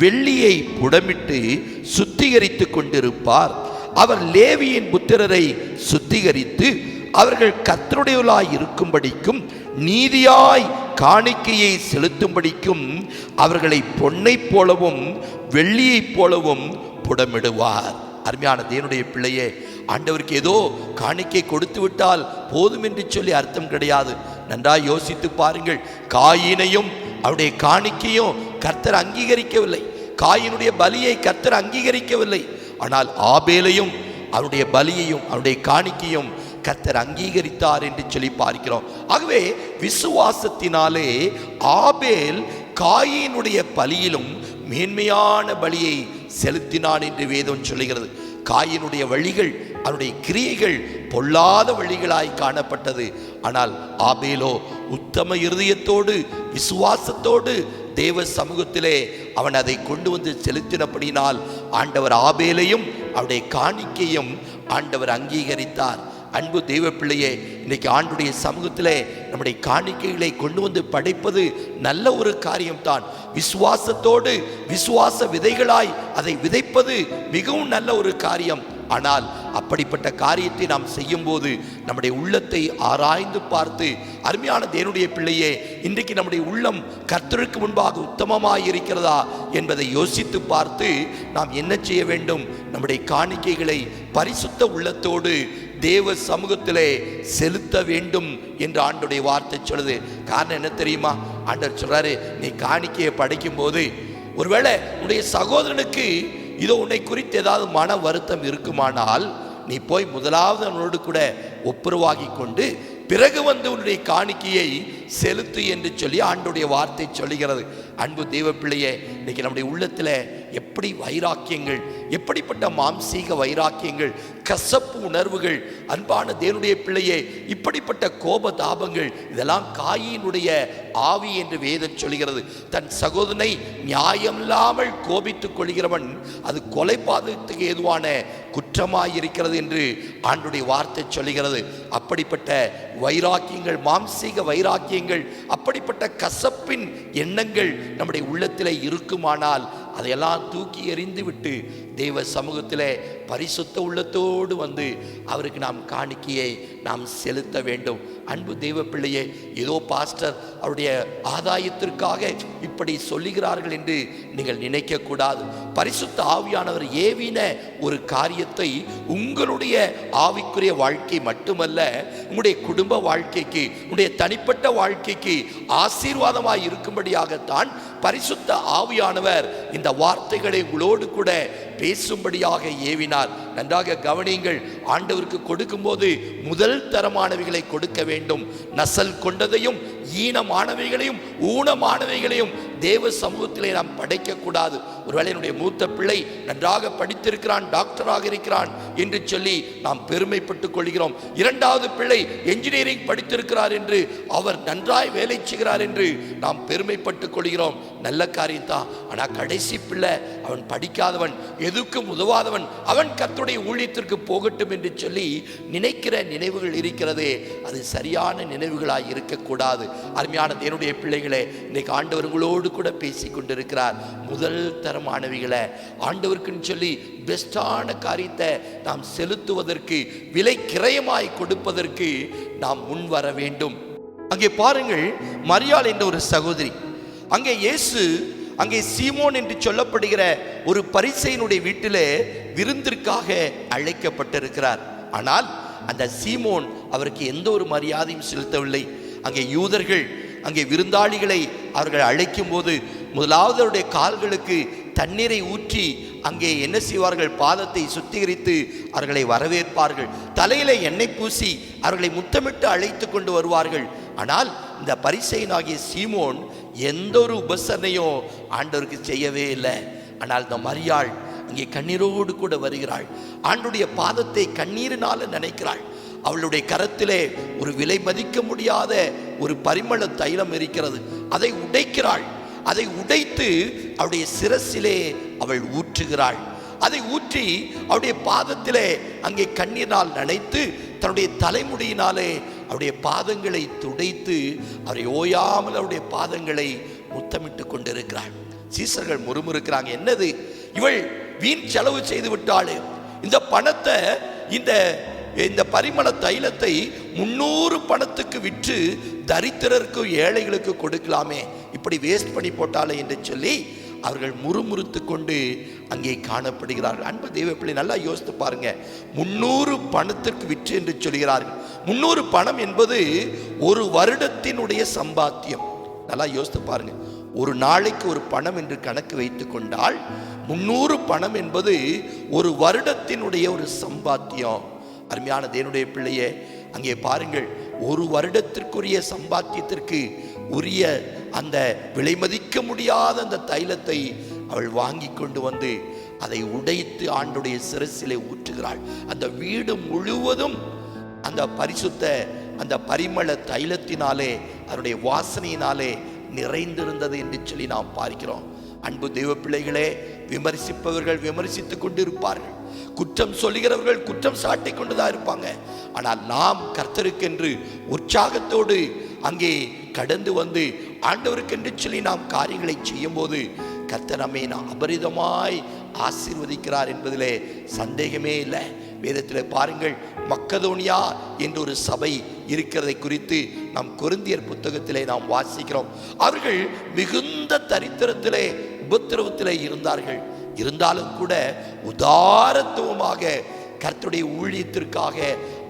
வெள்ளியை புடமிட்டு சுத்திகரித்து கொண்டிருப்பார். அவர் லேவியின் புத்திரரை சுத்திகரித்து அவர்கள் கர்த்தருடையவர்களாய் இருக்கும்படிக்கும் நீதியாய் காணிக்கையை செலுத்தும்படிக்கும் அவர்களை பொன்னைப் போலவும் வெள்ளியைப் போலவும் புடமிடுவார். அருமையான தேவனுடைய பிள்ளையே, ஆண்டவருக்கு ஏதோ காணிக்கை கொடுத்து விட்டால் போதும் என்று சொல்லி அர்த்தம் கிடையாது. நன்றாய் யோசித்து பாருங்கள். காயினையும் அவருடைய காணிக்கையும் கர்த்தர் அங்கீகரிக்கவில்லை. காயினுடைய பலியை கர்த்தர் அங்கீகரிக்கவில்லை. ஆனால் ஆபேலையும் அவருடைய பலியையும் அவருடைய காணிக்கையும் கர்த்தர் அங்கீகரித்தார் என்று சொல்லி பார்க்கிறோம். ஆகவே விசுவாசத்தினாலே ஆபேல் காயினுடைய பலியிலும் மேன்மையான பலியை செலுத்தினான் என்று வேதம் சொல்லுகிறது. காயினுடைய வழிகள், அவருடைய கிரியைகள் பொல்லாத வழிகளாய் காணப்பட்டது. ஆனால் ஆபேலோ உத்தம இருதயத்தோடு விசுவாசத்தோடு தேவ சமூகத்திலே அவன் அதை கொண்டு வந்து செலுத்தினபடினால் ஆண்டவர் ஆபேலையும் அவருடைய காணிக்கையும் ஆண்டவர் அங்கீகரித்தார். அன்பு தெய்வ பிள்ளையே, இன்னைக்கு ஆண்டுடைய சமூகத்திலே நம்முடைய காணிக்கைகளை கொண்டு வந்து படைப்பது நல்ல ஒரு காரியம்தான். விசுவாசத்தோடு விசுவாச விதைகளாய் அதை விதைப்பது மிகவும் நல்ல ஒரு காரியம். ஆனால் அப்படிப்பட்ட காரியத்தை நாம் செய்யும் போது நம்முடைய உள்ளத்தை ஆராய்ந்து பார்த்து, அருமையான தேவனுடைய பிள்ளையே, இன்றைக்கு நம்முடைய உள்ளம் கர்த்தருக்கு முன்பாக உத்தமமாய் இருக்கிறதா என்பதை யோசித்து பார்த்து நாம் என்ன செய்ய வேண்டும்? நம்முடைய காணிக்கைகளை பரிசுத்த உள்ளத்தோடு தேவ சமூகத்திலே செலுத்த வேண்டும் என்று ஆண்டவருடைய வார்த்தை சொல்லுது. காரணம் என்ன தெரியுமா? ஆண்டவர் சொல்றாரு, நீ காணிக்கையை படைக்கும் போது ஒருவேளை உன்னுடைய சகோதரனுக்கு இதோ உன்னை குறித்து ஏதாவது மன வருத்தம் இருக்குமானால் நீ போய் முதலாவது அவனோடு கூட ஒப்புரவாகி கொண்டு பிறகு வந்து உன்னுடைய காணிக்கையை செலுத்து என்று சொல்லி ஆண்டவருடைய வார்த்தை சொல்லுகிறது. அன்பு தெய்வ பிள்ளையே, இன்னைக்கு நம்முடைய உள்ளத்தில் எப்படி வைராக்கியங்கள், எப்படிப்பட்ட மாம்சீக வைராக்கியங்கள், கசப்பு உணர்வுகள், அன்பான தேவனுடைய பிள்ளையே, இப்படிப்பட்ட கோப தாபங்கள், இதெல்லாம் காயினுடைய ஆவி என்று வேதம் சொல்கிறது. தன் சகோதரனை நியாயமில்லாமல் கோபித்துக் கொள்கிறவன் அது கொலைபாதகத்துக்கு ஏதுவான குற்றமாயிருக்கிறது என்று ஆண்டவருடைய வார்த்தை சொல்லுகிறது. அப்படிப்பட்ட வைராக்கியங்கள், மாம்சீக வைராக்கியங்கள், அப்படிப்பட்ட கசப்பின் எண்ணங்கள் நம்முடைய உள்ளத்திலே இருக்குமானால் அதையெல்லாம் தூக்கி எறிந்து விட்டு தேவ சமூகத்திலே பரிசுத்த உள்ளத்தோடு வந்து அவருக்கு நாம் காணிக்கையை நாம் செலுத்த வேண்டும். அன்பு தெய்வ பிள்ளையே, ஏதோ பாஸ்டர் அவருடைய ஆதாயத்திற்காக இப்படி சொல்லுகிறார்கள் என்று நீங்கள் நினைக்க கூடாது. பரிசுத்த ஆவியானவர் ஏவின ஒரு காரியத்தை உங்களுடைய ஆவிக்குரிய வாழ்க்கை மட்டுமல்ல, உங்களுடைய குடும்ப வாழ்க்கைக்கு, உங்களுடைய தனிப்பட்ட வாழ்க்கைக்கு ஆசீர்வாதமாய் இருக்கும்படியாகத்தான் பரிசுத்த ஆவியானவர் இந்த வார்த்தைகளை உங்களோடு கூட பேசும்படியாக ஏவினார். நன்றாக கவனியுங்கள். ஆண்டவருக்கு கொடுக்கும்போது முதல் தரமானவைகளை கொடுக்க வேண்டும். நசல் கொண்டதையும் ஈனமானவைகளையும் ஊனமானவைகளையும் தேவ சமூகத்திலே நாம் படைக்க கூடாது. ஒருவேளை என்னுடைய மூத்த பிள்ளை நன்றாக படித்திருக்கிறான், டாக்டராக இருக்கிறான் என்று சொல்லி நாம் பெருமைப்பட்டுக் கொள்கிறோம். இரண்டாவது பிள்ளை என்ஜினியரிங் படித்திருக்கிறார் என்று, அவர் நன்றாய் வேலை செய்கிறார் என்று நாம் பெருமைப்பட்டுக் கொள்கிறோம். நல்ல காரியம்தான். ஆனால் கடைசி பிள்ளை அவன் படிக்காதவன், எதுக்கும் உதவாதவன், அவன் கர்த்தருடைய ஊழியத்திற்கு போகட்டும் என்று சொல்லி நினைக்கிற நினைவுகள் இருக்கிறதே, அது சரியான நினைவுகளாய் இருக்கக்கூடாது. அருமையான தேவனுடைய பிள்ளைகளே, இன்னைக்கு ஆண்டவர் உங்களோடு கூட பேசி கொண்டிருக்கிறார். முதல் தரமானவைகளை ஆண்டவருக்குன்னு சொல்லி பெஸ்டான காரியத்தை நாம் செலுத்துவதற்கு, விலை கிரயமாய் கொடுப்பதற்கு நாம் முன் வர வேண்டும். அங்கே பாருங்கள், மரியாள் என்ற ஒரு சகோதரி, அங்கே இயேசு அங்கே சீமோன் என்று சொல்லப்படுகிற ஒரு பரிசேயனுடைய வீட்டிலே விருந்திற்காக அழைக்கப்பட்டிருக்கிறார். ஆனால் அந்த சீமோன் அவருக்கு எந்த ஒரு மரியாதையும் செலுத்தவில்லை. அங்கே யூதர்கள் அங்கே விருந்தாளிகளை அவர்கள் அழைக்கும் போது முதலாவது அவருடைய கால்களுக்கு தண்ணீரை ஊற்றி அங்கே என்ன செய்வார்கள், பாதத்தை சுத்திகரித்து அவர்களை வரவேற்பார்கள். தலையில எண்ணெய் பூசி அவர்களை முத்தமிட்டு அழைத்து கொண்டு வருவார்கள். ஆனால் இந்த பரிசேயனாகிய சீமோன் எந்த ஒரு உபசரணையும் ஆண்டவருக்கு செய்யவே இல்லை. ஆனால் இந்த மரியாள் அங்கே கண்ணீரோடு கூட வருகிறாள். ஆண்டுடைய பாதத்தை கண்ணீரினால நினைக்கிறாள். அவளுடைய கரத்திலே ஒரு விலை மதிக்க முடியாத ஒரு பரிமள தைலம் இருக்கிறது. அதை உடைக்கிறாள். அதை உடைத்து அவருடைய சிரசிலே அவள் ஊற்றுகிறாள். அதை ஊற்றி அவருடைய பாதத்திலே அங்கே கண்ணீரினால் நனைத்து தன்னுடைய தலைமுடியினாலே அவருடைய பாதங்களை துடைத்து அவரை ஓயாமல் அவருடைய பாதங்களை முத்தமிட்டு கொண்டிருக்கிறாள். சீசர்கள் முறுமுறுக்கிறாங்க, என்னது இவள் வீண் செலவு செய்து விட்டாள், இந்த பணத்தை இந்த பரிமள தைலத்தை 300 பணத்துக்கு விற்று தரித்திரருக்கு ஏழைகளுக்கு கொடுக்கலாமே, இப்படி வேஸ்ட் பண்ணி போட்டாலே என்று சொல்லி அவர்கள் முறுமுறுத்து கொண்டு அங்கே காணப்படுகிறார்கள். அன்பு தெய்வ பிள்ளை, நல்லா யோசித்து பாருங்க. 300 பணத்திற்கு விற்று என்று சொல்கிறார்கள். 300 பணம் என்பது ஒரு வருடத்தினுடைய சம்பாத்தியம். நல்லா யோசித்து பாருங்க. ஒரு நாளைக்கு ஒரு பணம் என்று கணக்கு வைத்து கொண்டால் 300 பணம் என்பது ஒரு வருடத்தினுடைய ஒரு சம்பாத்தியம். அருமையான தேவனுடைய பிள்ளையே, அங்கே பாருங்கள், ஒரு வருடத்திற்குரிய சம்பாத்தியத்திற்கு உரிய அந்த விலை மதிக்க முடியாத அந்த தைலத்தை அவள் வாங்கி கொண்டு வந்து அதை உடைத்து ஆண்டுடைய சிரசிலே ஊற்றுகிறாள். அந்த வீடு முழுவதும் அந்த பரிசுத்த அந்த பரிமள தைலத்தினாலே, அதனுடைய வாசனையினாலே நிறைந்திருந்தது என்று சொல்லி நாம் பார்க்கிறோம். அன்பு தெய்வ பிள்ளைகளே, விமர்சிப்பவர்கள் விமர்சித்துக் கொண்டு இருப்பார்கள், குற்றம் சொல்லுகிறவர்கள் குற்றம் சாட்டி கொண்டுதான் இருப்பாங்க. ஆனால் நாம் கர்த்தருக்கென்று உற்சாகத்தோடு அங்கே கடந்து வந்து ஆண்டவருக்கென்று சொல்லி நாம் காரியங்களை செய்யும் போது கர்த்தர் நம்மை அபரிதமாய் ஆசீர்வதிக்கிறார் என்பதிலே சந்தேகமே இல்லை. வேதத்தில் பாருங்கள், மக்கதோனியா என்ற ஒரு சபை இருக்கிறதை குறித்து நாம் கொரிந்தியர் புத்தகத்திலே நாம் வாசிக்கிறோம். அவர்கள் மிகுந்த தரித்திரத்திலே உபத்திரவத்திலே இருந்தார்கள். இருந்தாலும் கூட உதாரத்துவமாக கர்த்தருடைய ஊழியத்திற்காக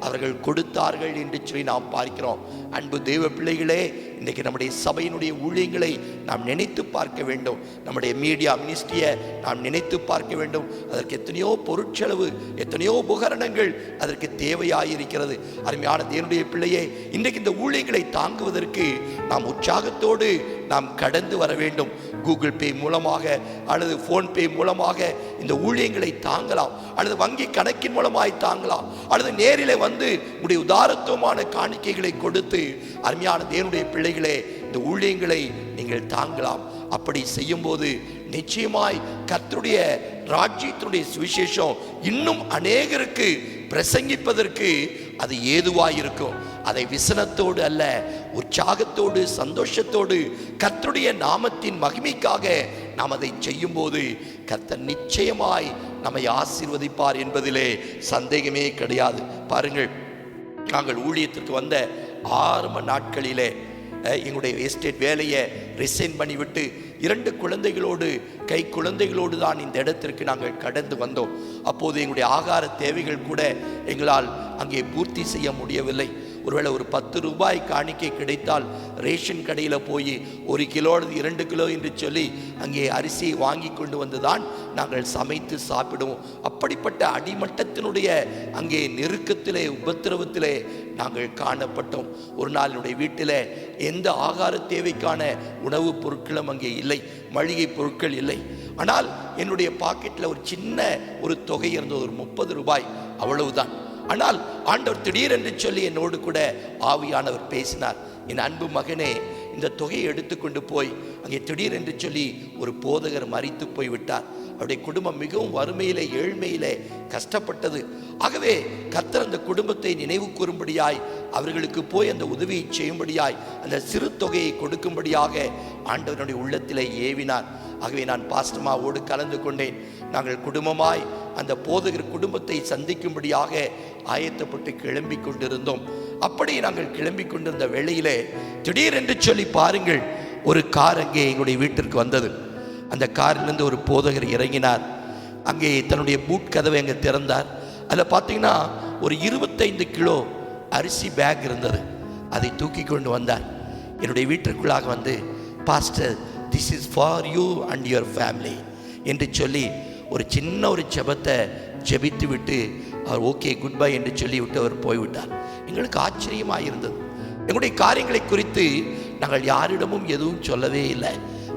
அவர்கள் கொடுத்தார்கள் என்று சொல்லி நாம் பார்க்கிறோம். அன்பு தெய்வ பிள்ளைகளே, இன்றைக்கு நம்முடைய சபையினுடைய ஊழியங்களை நாம் நினைத்து பார்க்க வேண்டும். நம்முடைய மீடியா மினிஸ்ட்ரியை நாம் நினைத்து பார்க்க வேண்டும். அதற்கு எத்தனையோ பொருட்செலவு, எத்தனையோ உபகரணங்கள் அதற்கு தேவையாயிருக்கிறது. அருமையான தேவனுடைய பிள்ளையே, இன்றைக்கு இந்த ஊழியங்களை தாங்குவதற்கு நாம் உற்சாகத்தோடு நாம் கடந்து வர வேண்டும். கூகுள் பே மூலமாக அல்லது ஃபோன்பே மூலமாக இந்த ஊழியங்களை தாங்கலாம், அல்லது வங்கி கணக்கின் மூலமாய் தாங்கலாம், அல்லது நேரிலே வந்து உடைய உதாரத்துவமான காணிக்கைகளை கொடுத்து அருமையான தேவனுடைய பிள்ளைகளே இந்த ஊழியங்களை நீங்கள் தாங்கலாம். அப்படி செய்யும் போது நிச்சயமாய் கர்த்தருடைய ராஜ்யத்தினுடைய சுவிசேஷம் இன்னும் அநேகருக்கு பிரசங்கிப்பதற்கு அது ஏதுவாயிருக்கும். அதை விசனத்தோடு அல்ல, உற்சாகத்தோடு சந்தோஷத்தோடு கர்த்தருடைய நாமத்தின் மகிமைக்காக நாம் அதை செய்யும் போது கர்த்தர் நிச்சயமாய் நம்மை ஆசீர்வதிப்பார் என்பதிலே சந்தேகமே கிடையாது. பாருங்கள், நாங்கள் ஊழியத்திற்கு வந்த ஆரம்ப நாட்களிலே எங்களுடைய எஸ்டேட் வேலையை ரிசைன் பண்ணிவிட்டு 2 குழந்தைகளோடு கை குழந்தைகளோடு தான் இந்த இடத்திற்கு நாங்கள் கடந்து வந்தோம். அப்போது எங்களுடைய ஆகார தேவைகள் கூட எங்களால் அங்கே பூர்த்தி செய்ய முடியவில்லை. ஒருவேளை ஒரு 10 ரூபாய் காணிக்கை கிடைத்தால் ரேஷன் கடையில் போய் 1 கிலோ 2 கிலோ என்று சொல்லி அங்கே அரிசியை வாங்கி கொண்டு வந்து தான் நாங்கள் சமைத்து சாப்பிடுவோம். அப்படிப்பட்ட அடிமட்டத்தினுடைய அங்கே நெருக்கத்திலே உபத்திரவத்திலே நாங்கள் காணப்பட்டோம். ஒரு நாள் என்னுடைய வீட்டில் எந்த ஆகார தேவைக்கான உணவுப் பொருட்களும் அங்கே இல்லை, மளிகை பொருட்கள் இல்லை. ஆனால் என்னுடைய பாக்கெட்டில் ஒரு சின்ன ஒரு தொகை இருந்தது, ஒரு 30 ரூபாய், அவ்வளவுதான். ஆனால் ஆண்டவர் திடீரென்று சொல்லி என்னோடு கூட ஆவியானவர் பேசினார், என் அன்பு மகனே, இந்த தொகையை எடுத்துக்கொண்டு போய் அங்கே திடீரென்று சொல்லி ஒரு போதகர் மரித்து போய்விட்டார். அவருடைய குடும்பம் மிகவும் வறுமையிலே ஏழ்மையிலே கஷ்டப்பட்டது. ஆகவே கர்த்தர் அந்த குடும்பத்தை நினைவு கூறும்படியாய் அவர்களுக்கு போய் அந்த உதவியை செய்யும்படியாய் அந்த சிறு தொகையை கொடுக்கும்படியாக ஆண்டவனுடைய உள்ளத்திலே ஏவினார். ஆகவே நான் பாஸ்டமாவோடு கலந்து கொண்டேன். நாங்கள் குடும்பமாய் அந்த போதகர் குடும்பத்தை சந்திக்கும்படியாக ஆயத்தப்பட்டு கிளம்பி கொண்டிருந்தோம். அப்படி நாங்கள் கிளம்பி கொண்டிருந்த வேளையிலே திடீரென்று சொல்லி பாருங்கள், ஒரு கார் அங்கே எங்களுடைய வீட்டிற்கு வந்தது. அந்த காரிலிருந்து ஒரு போதகர் இறங்கினார். அங்கே தன்னுடைய பூட் கதவை அங்கே திறந்தார். அதில் பார்த்தீங்கன்னா ஒரு 25 கிலோ அரிசி பேக் இருந்தது. அதை தூக்கி கொண்டு வந்தார். என்னுடைய வீட்டிற்குள்ளாக வந்து, pastor, this is for you and your family என்று சொல்லி ஒரு சின்ன ஒரு ஜெபத்தை ஜெபித்து விட்டு அவர் ஓகே குட் பை என்று சொல்லி விட்டு அவர் போய்விட்டார். எங்களுக்கு ஆச்சரியமாக இருந்தது. எங்களுடைய காரியங்களை குறித்து நாங்கள் யாரிடமும் எதுவும் சொல்லவே இல்லை.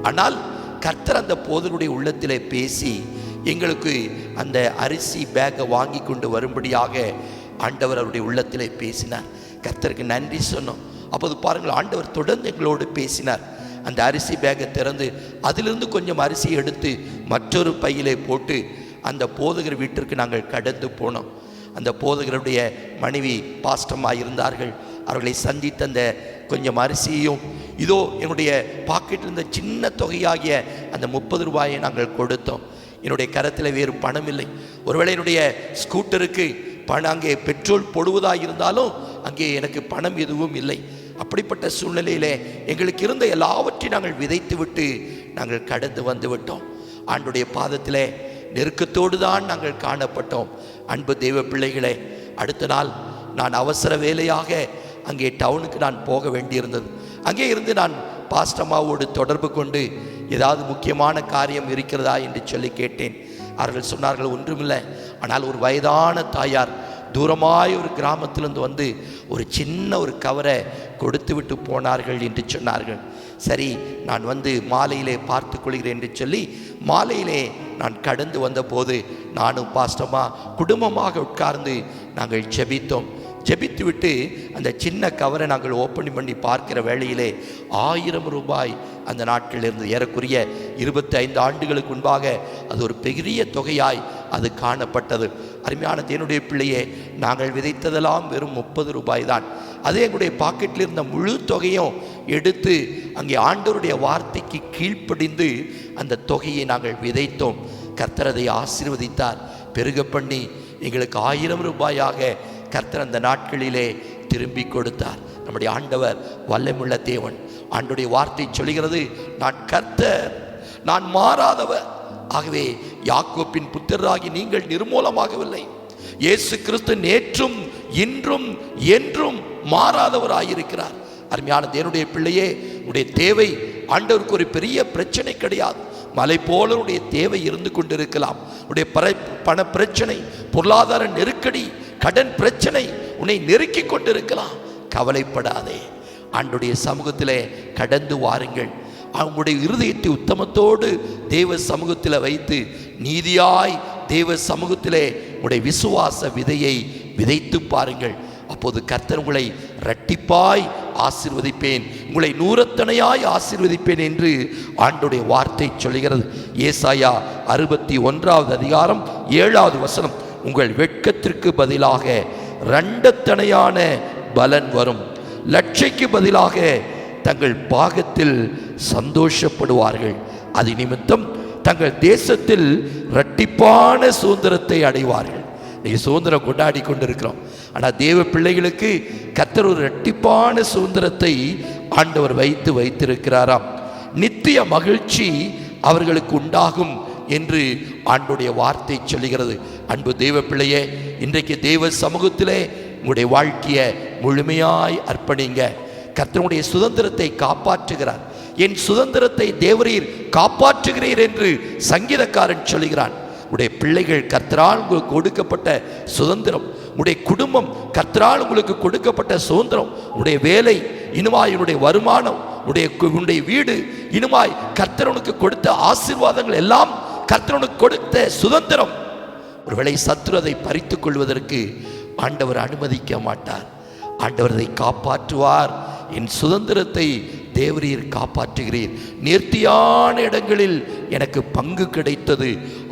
ஆனால் கர்த்தர் அந்த போதருடைய உள்ளத்திலே பேசி எங்களுக்கு அந்த அரிசி பேக்கை வாங்கி கொண்டு வரும்படியாக ஆண்டவர் அவருடைய உள்ளத்திலே பேசினார். கர்த்தருக்கு நன்றி சொன்னோம். அப்போது பாருங்கள், ஆண்டவர் தொடர்ந்து எங்களோடு பேசினார். அந்த அரிசி பேக்கை திறந்து அதிலிருந்து கொஞ்சம் அரிசி எடுத்து மற்றொரு பையிலே போட்டு அந்த போதகர் வீட்டிற்கு நாங்கள் கடந்து போனோம். அந்த போதகருடைய மனைவி பாஸ்டமாக இருந்தார்கள். அவர்களை சந்தித்த அந்த கொஞ்சம் அரிசியையும் இதோ என்னுடைய பாக்கெட்டில் இருந்த சின்ன தொகையாகிய அந்த 30 ரூபாயை நாங்கள் கொடுத்தோம். என்னுடைய கரத்தில் வேறு பணம் இல்லை. ஒருவேளை என்னுடைய ஸ்கூட்டருக்கு பணம் அங்கே பெட்ரோல் போடுவதாக இருந்தாலும் அங்கே எனக்கு பணம் எதுவும் இல்லை. அப்படிப்பட்ட சூழ்நிலையிலே எங்களுக்கு இருந்த எல்லாவற்றையும் நாங்கள் விதைத்து விட்டு நாங்கள் கடந்து வந்து விட்டோம். ஆண்டுடைய பாதத்திலே நெருக்கத்தோடு தான் நாங்கள் காணப்பட்டோம். அன்பு தெய்வ பிள்ளைகளே, அடுத்த நாள் நான் அவசர வேலையாக அங்கே டவுனுக்கு நான் போக வேண்டியிருந்தது. அங்கே இருந்து நான் பாஸ்டமாவோடு தொடர்பு கொண்டு ஏதாவது முக்கியமான காரியம் இருக்கிறதா என்று சொல்லி கேட்டேன். அவர்கள் சொன்னார்கள், ஒன்றுமில்லை, ஆனால் ஒரு வயதான தாயார் தூரமாய் ஒரு கிராமத்திலிருந்து வந்து ஒரு சின்ன ஒரு கவரை கொடுத்து விட்டு போனார்கள் என்று சொன்னார்கள். சரி, நான் வந்து மாலையிலே பார்த்து கொள்கிறேன் என்று சொல்லி மாலையிலே நான் கடந்து வந்தபோது நானும் பாஸ்டமா குடும்பமாக உட்கார்ந்து நாங்கள் ஜெபித்தோம். ஜெபித்து விட்டு அந்த சின்ன கவரை நாங்கள் ஓப்பன் பண்ணி பார்க்கிற வேளையிலே 1000 ரூபாய் அந்த நாட்களில் இருந்து ஏறக்குறைய 25 ஆண்டுகளுக்கு முன்பாக அது ஒரு பெரிய தொகையாய் அது காணப்பட்டது. அருமையான தேவனுடைய பிள்ளையே, நாங்கள் விதைத்ததெல்லாம் வெறும் 30 ரூபாய் தான். அதே எங்களுடைய பாக்கெட்டில் இருந்த முழு தொகையும் எடுத்து அங்கே ஆண்டவருடைய வார்த்தைக்கு கீழ்ப்படிந்து அந்த தொகையை நாங்கள் விதைத்தோம். கர்த்தர் அதை ஆசீர்வதித்தார், பெருக பண்ணி எங்களுக்கு 1000 ரூபாயாக கர்த்தர் அந்த நாட்களிலே திரும்பி கொடுத்தார். நம்முடைய ஆண்டவர் வல்லமுள்ள தேவன். ஆண்டவருடைய வார்த்தை சொல்கிறது, நான் கர்த்தர், நான் மாறாதவர். ஆகவே யாக்கோப்பின் புத்திரராகி நீங்கள் நிர்மூலமாகவில்லை. இயேசு கிறிஸ்து நேற்றும் இன்றும் என்றும் மாறாதவராயிருக்கிறார். அருமையான தேவனுடைய பிள்ளையே, உடைய தேவை ஆண்டவருக்கு ஒரு பெரிய பிரச்சனை கிடையாது. மலை போல உடைய தேவை இருந்து கொண்டிருக்கலாம். உடைய பண பிரச்சனை, பொருளாதார நெருக்கடி, கடன் பிரச்சனை உன்னை நெருக்கி கொண்டிருக்கலாம். கவலைப்படாதே, ஆண்டவருடைய சமூகத்திலே கடந்து வாருங்கள். அவங்களுடைய இருதயத்தை உத்தமத்தோடு தேவ சமூகத்தில் வைத்து நீதியாய் தேவ சமூகத்திலே உடைய விசுவாச விதையை விதைத்து பாருங்கள். அப்போது கர்த்தர் உங்களை இரட்டிப்பாய் ஆசீர்வதிப்பேன், உங்களை நூறத்தனையாய் ஆசீர்வதிப்பேன் என்று ஆண்டவருடைய வார்த்தை சொல்கிறது. ஏசாயா 61வது அதிகாரம் 7வது வசனம், உங்கள் வெட்கத்திற்கு பதிலாக 2 பலன் வரும், லட்சைக்கு பதிலாக தங்கள் பாகத்தில் சந்தோஷப்படுவார்கள். அது நிமித்தம் தங்கள் தேசத்தில் இரட்டிப்பான சுதந்திரத்தை அடைவார்கள். நீங்க சுதந்திரம் கொண்டாடி கொண்டிருக்கிறோம். ஆனால் தேவ பிள்ளைகளுக்கு கர்த்தர் ஒரு இரட்டிப்பான சுதந்திரத்தை ஆண்டவர் வைத்திருக்கிறாராம். நித்திய மகிழ்ச்சி அவர்களுக்கு உண்டாகும் என்று ஆண்டவருடைய வார்த்தை சொல்லுகிறது. அன்பு தேவ பிள்ளையே, இன்றைக்கு தேவ சமூகத்திலே உங்களுடைய வாழ்க்கையை முழுமையாய் அர்ப்பணிங்க. கர்த்தருடைய சுதந்திரத்தை காப்பாற்றுகிறார். என் சுதந்திரத்தை தேவரீர் காப்பாற்றுகிறீர் என்று சங்கீதக்காரன் சொல்கிறான். உடைய பிள்ளைகள் கர்த்தரால் உங்களுக்கு கொடுக்கப்பட்ட சுதந்திரம், உடைய குடும்பம் கர்த்தரால் உங்களுக்கு கொடுக்கப்பட்ட சுதந்திரம், உடைய வேலை, இனிமாய் உன்னுடைய வருமானம், உன்னுடைய வீடு, இனிமாய் கர்த்தரனுக்கு கொடுத்த ஆசீர்வாதங்கள் எல்லாம் கர்த்தரனுக்கு கொடுத்த சுதந்திரம். ஒருவேளை சத்துரு அதை பறித்துக் கொள்வதற்கு ஆண்டவர் அனுமதிக்க மாட்டார். ஆண்டவர் அதை காப்பாற்றுவார். என் சுதந்திரத்தை தேவரீர் காப்பாற்றுகிறீர். நேர்த்தியான இடங்களில் எனக்கு பங்கு கிடைத்தது,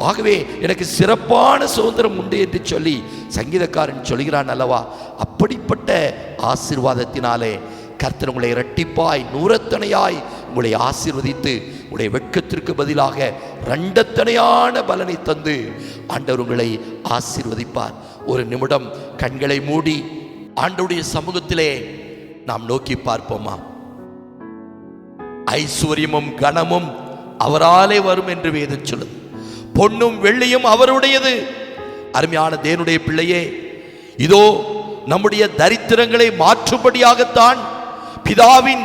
ஆகவே எனக்கு சிறப்பான சுதந்திரம் உண்டு என்று சொல்லி சங்கீதக்காரன் சொல்கிறான் அல்லவா. அப்படிப்பட்ட ஆசீர்வாதத்தினாலே கர்த்தர் உங்களை இரட்டிப்பாய் நூறத்தனையாய் உங்களை ஆசீர்வதித்து உங்களுடைய வெட்கத்திற்கு பதிலாக இரண்டத்தனையான பலனை தந்து ஆண்டவர் உங்களை ஆசீர்வதிப்பார். ஒரு நிமிடம் கண்களை மூடி ஆண்டவருடைய சமூகத்திலே நாம் நோக்கி பார்ப்போமா? ஐஸ்வர்யமும் கனமும் அவராலே வரும் என்று வேதம் சொல்லுது. பொன்னும் வெள்ளியும் அவருடையது. அருமையான தேவனுடைய பிள்ளையே, இதோ நம்முடைய தரித்திரங்களை மாற்றும்படியாகத்தான் பிதாவின்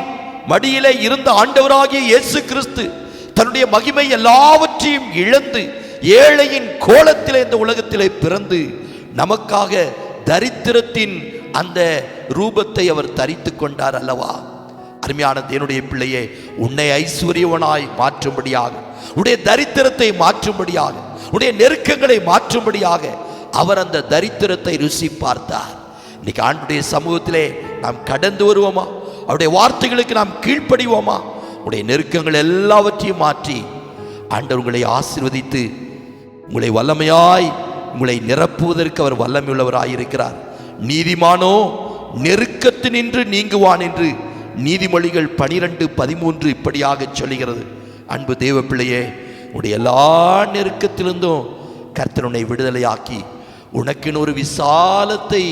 மடியிலே இருந்த ஆண்டவராகிய இயேசு கிறிஸ்து தன்னுடைய மகிமை எல்லாவற்றையும் இழந்து ஏழையின் கோலத்திலே இந்த உலகத்திலே பிறந்து நமக்காக தரித்திரத்தின் அந்த ரூபத்தை அவர் தரித்து கொண்டார் அல்லவா. அருமையான தேவனுடைய பிள்ளையே, உன்னை ஐஸ்வர்யவனாய் மாற்றும்படியாக, உன்னுடைய தரித்திரத்தை மாற்றும்படியாக, உன்னுடைய நெருக்கங்களை மாற்றும்படியாக அவர் அந்த தரித்திரத்தை ருசி பார்த்தார். இன்னைக்கு ஆண்டுடைய சமூகத்திலே நாம் கடந்து வருவோமா? அவருடைய வார்த்தைகளுக்கு நாம் கீழ்ப்படிவோமா? உடைய நெருக்கங்கள் எல்லாவற்றையும் மாற்றி ஆண்டவர் உங்களை ஆசீர்வதித்து உங்களை வல்லமையாய் உங்களை நிரப்புவதற்கு அவர் வல்லமையுள்ளவராயிருக்கிறார். நீதிமானோ நெருக்கத்தினின்று நீங்குவான் என்று நீதிமொழிகள் 12:13 இப்படியாக சொல்லுகிறது. அன்பு தேவ பிள்ளையே, உடைய எல்லா நெருக்கத்திலிருந்தும் கர்த்தர் உன்னை விடுதலையாக்கி உனக்குன்னு ஒரு விசாலத்தை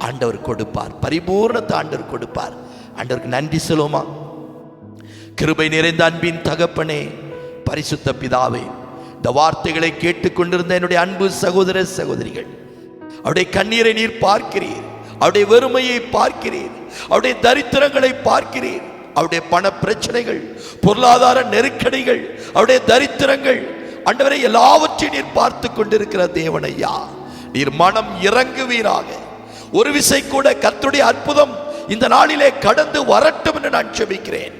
ஆண்டவர் கொடுப்பார், பரிபூர்ணத்தை ஆண்டவர் கொடுப்பார். ஆண்டவருக்கு நன்றி சொல்லுமா? கிருபை நிறைந்த அன்பின் தகப்பனே, பரிசுத்த பிதாவே, இந்த வார்த்தைகளை கேட்டுக்கொண்டிருந்த என்னுடைய அன்பு சகோதர சகோதரிகள், அவருடைய கண்ணீரை நீர் பார்க்கிறீர், அவருடைய வெறுமையை பார்க்கிறீர், அவருடைய தரித்திரங்களை பார்க்கிறீர், அவருடைய பண பிரச்சனைகள், பொருளாதார நெருக்கடிகள், அவருடைய தரித்திரங்கள், ஆண்டவரை எல்லாவற்றையும் நீர் பார்த்து கொண்டிருக்கிற தேவனையா, நீர் மனம் இறங்குவீராக. ஒரு விசை கூட கர்த்தருடைய அற்புதம் இந்த நாளிலே கடந்து வரட்டும் என்று நான் ஜெபிக்கிறேன்.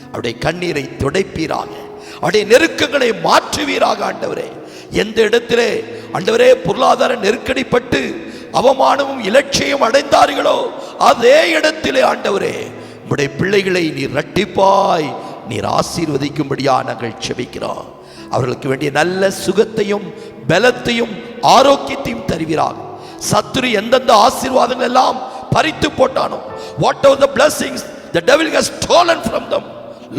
அவருடைய கண்ணீரை துடைப்பீராக, அவருடைய நெருக்கங்களை மாற்றுவீராக. ஆண்டவரே, எந்த இடத்திலே ஆண்டவரே பொருளாதார நெருக்கடிப்பட்டு அவமானமும் இலட்சியம் அடைந்தார்களோ அதே இடத்திலே ஆண்டவரே உம்முடைய பிள்ளைகளை நீர் இரட்டிப்பாய் நீர் ஆசீர்வதிக்கும்படியா நாங்கள் ஜெபிக்கிறோம். அவர்களுக்கு வேண்டிய நல்ல சுகத்தையும் பலத்தையும் ஆரோக்கியத்தையும் தருவீராக. சத்துரு எந்தெந்த ஆசீர்வாதங்கள் எல்லாம் பறித்து போட்டானோ, whatever the blessings the devil has stolen from them,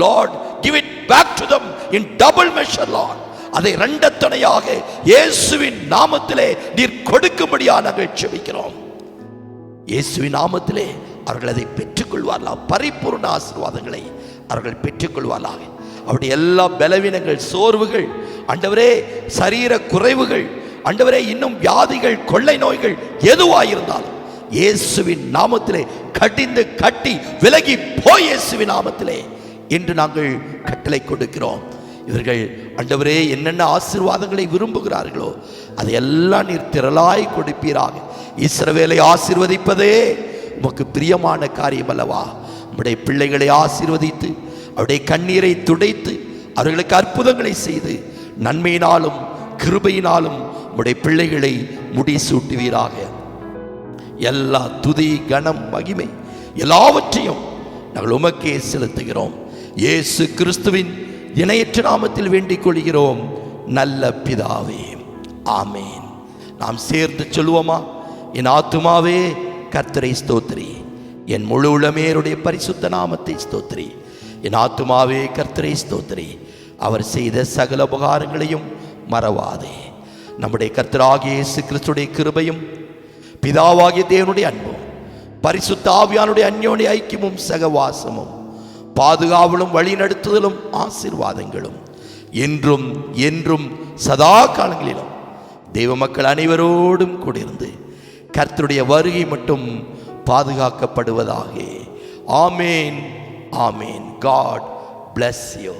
Lord, give it back to them in double measure, Lord. அதை இரண்டத்தனையாக இயேசுவின் நாமத்திலே நீர் கொடுக்கும்படியாக நாங்கள் ஜெபிக்கிறோம். இயேசுவின் நாமத்திலே அவர்கள் அதை பெற்றுக்கொள்வார்களாக. பரிபூர்ண ஆசீர்வாதங்களை அவர்கள் பெற்றுக்கொள்வார்களாக. அவருடைய எல்லா பலவீனங்கள், சோர்வுகள், ஆண்டவரே சரீர குறைவுகள், ஆண்டவரே இன்னும் வியாதிகள், கொள்ளை நோய்கள் எதுவாயிருந்தாலும் இயேசுவின் நாமத்திலே கட்டிந்து கட்டி விலகி போய் இயேசுவின் நாமத்திலே என்று நாங்கள் கட்டளை கொடுக்கிறோம். இவர்கள் ஆண்டவரே என்னென்ன ஆசீர்வாதங்களை விரும்புகிறார்களோ அதையெல்லாம் நீர் திரளாய் கொடுப்பீராக. இஸ்ரவேலை ஆசீர்வதிப்பதே உமக்கு பிரியமான காரியம் அல்லவா. உம்முடைய பிள்ளைகளை ஆசீர்வதித்து அவருடைய கண்ணீரை துடைத்து அவர்களுக்கு அற்புதங்களை செய்து நன்மையினாலும் கிருபையினாலும் உம்முடைய பிள்ளைகளை முடிசூட்டுவீராக. எல்லா துதி கனம் மகிமை எல்லாவற்றையும் நாங்கள் உமக்கே செலுத்துகிறோம். இயேசு கிறிஸ்துவின் இணையற்ற நாமத்தில் வேண்டிக் கொள்கிறோம் நல்ல பிதாவே, ஆமேன். நாம் சேர்ந்து சொல்லுவோமா? என் ஆத்துமாவே கர்த்தரை ஸ்தோத்திரி, என் முழு உள்ளமேருடைய பரிசுத்த நாமத்தை ஸ்தோத்திரி. என் ஆத்துமாவே கர்த்தரை ஸ்தோத்திரி, அவர் செய்த சகல உபகாரங்களையும் மறவாதே. நம்முடைய கர்த்தராகிய இயேசு கிறிஸ்துடைய கிருபையும் பிதாவாகிய தேவனுடைய அன்பும் பரிசுத்த ஆவியானுடைய அந்யோன்ய ஐக்கியமும் சகவாசமும் பாதுகாவலும் வழிநடத்துதலும் ஆசீர்வாதங்களும் என்றும் என்றும் சதா காலங்களிலும் தெய்வ மக்கள் அனைவரோடும் கூடியிருந்து கர்த்தருடைய வருகை மட்டும் பாதுகாக்கப்படுவதாக. ஆமேன், ஆமேன். God bless you.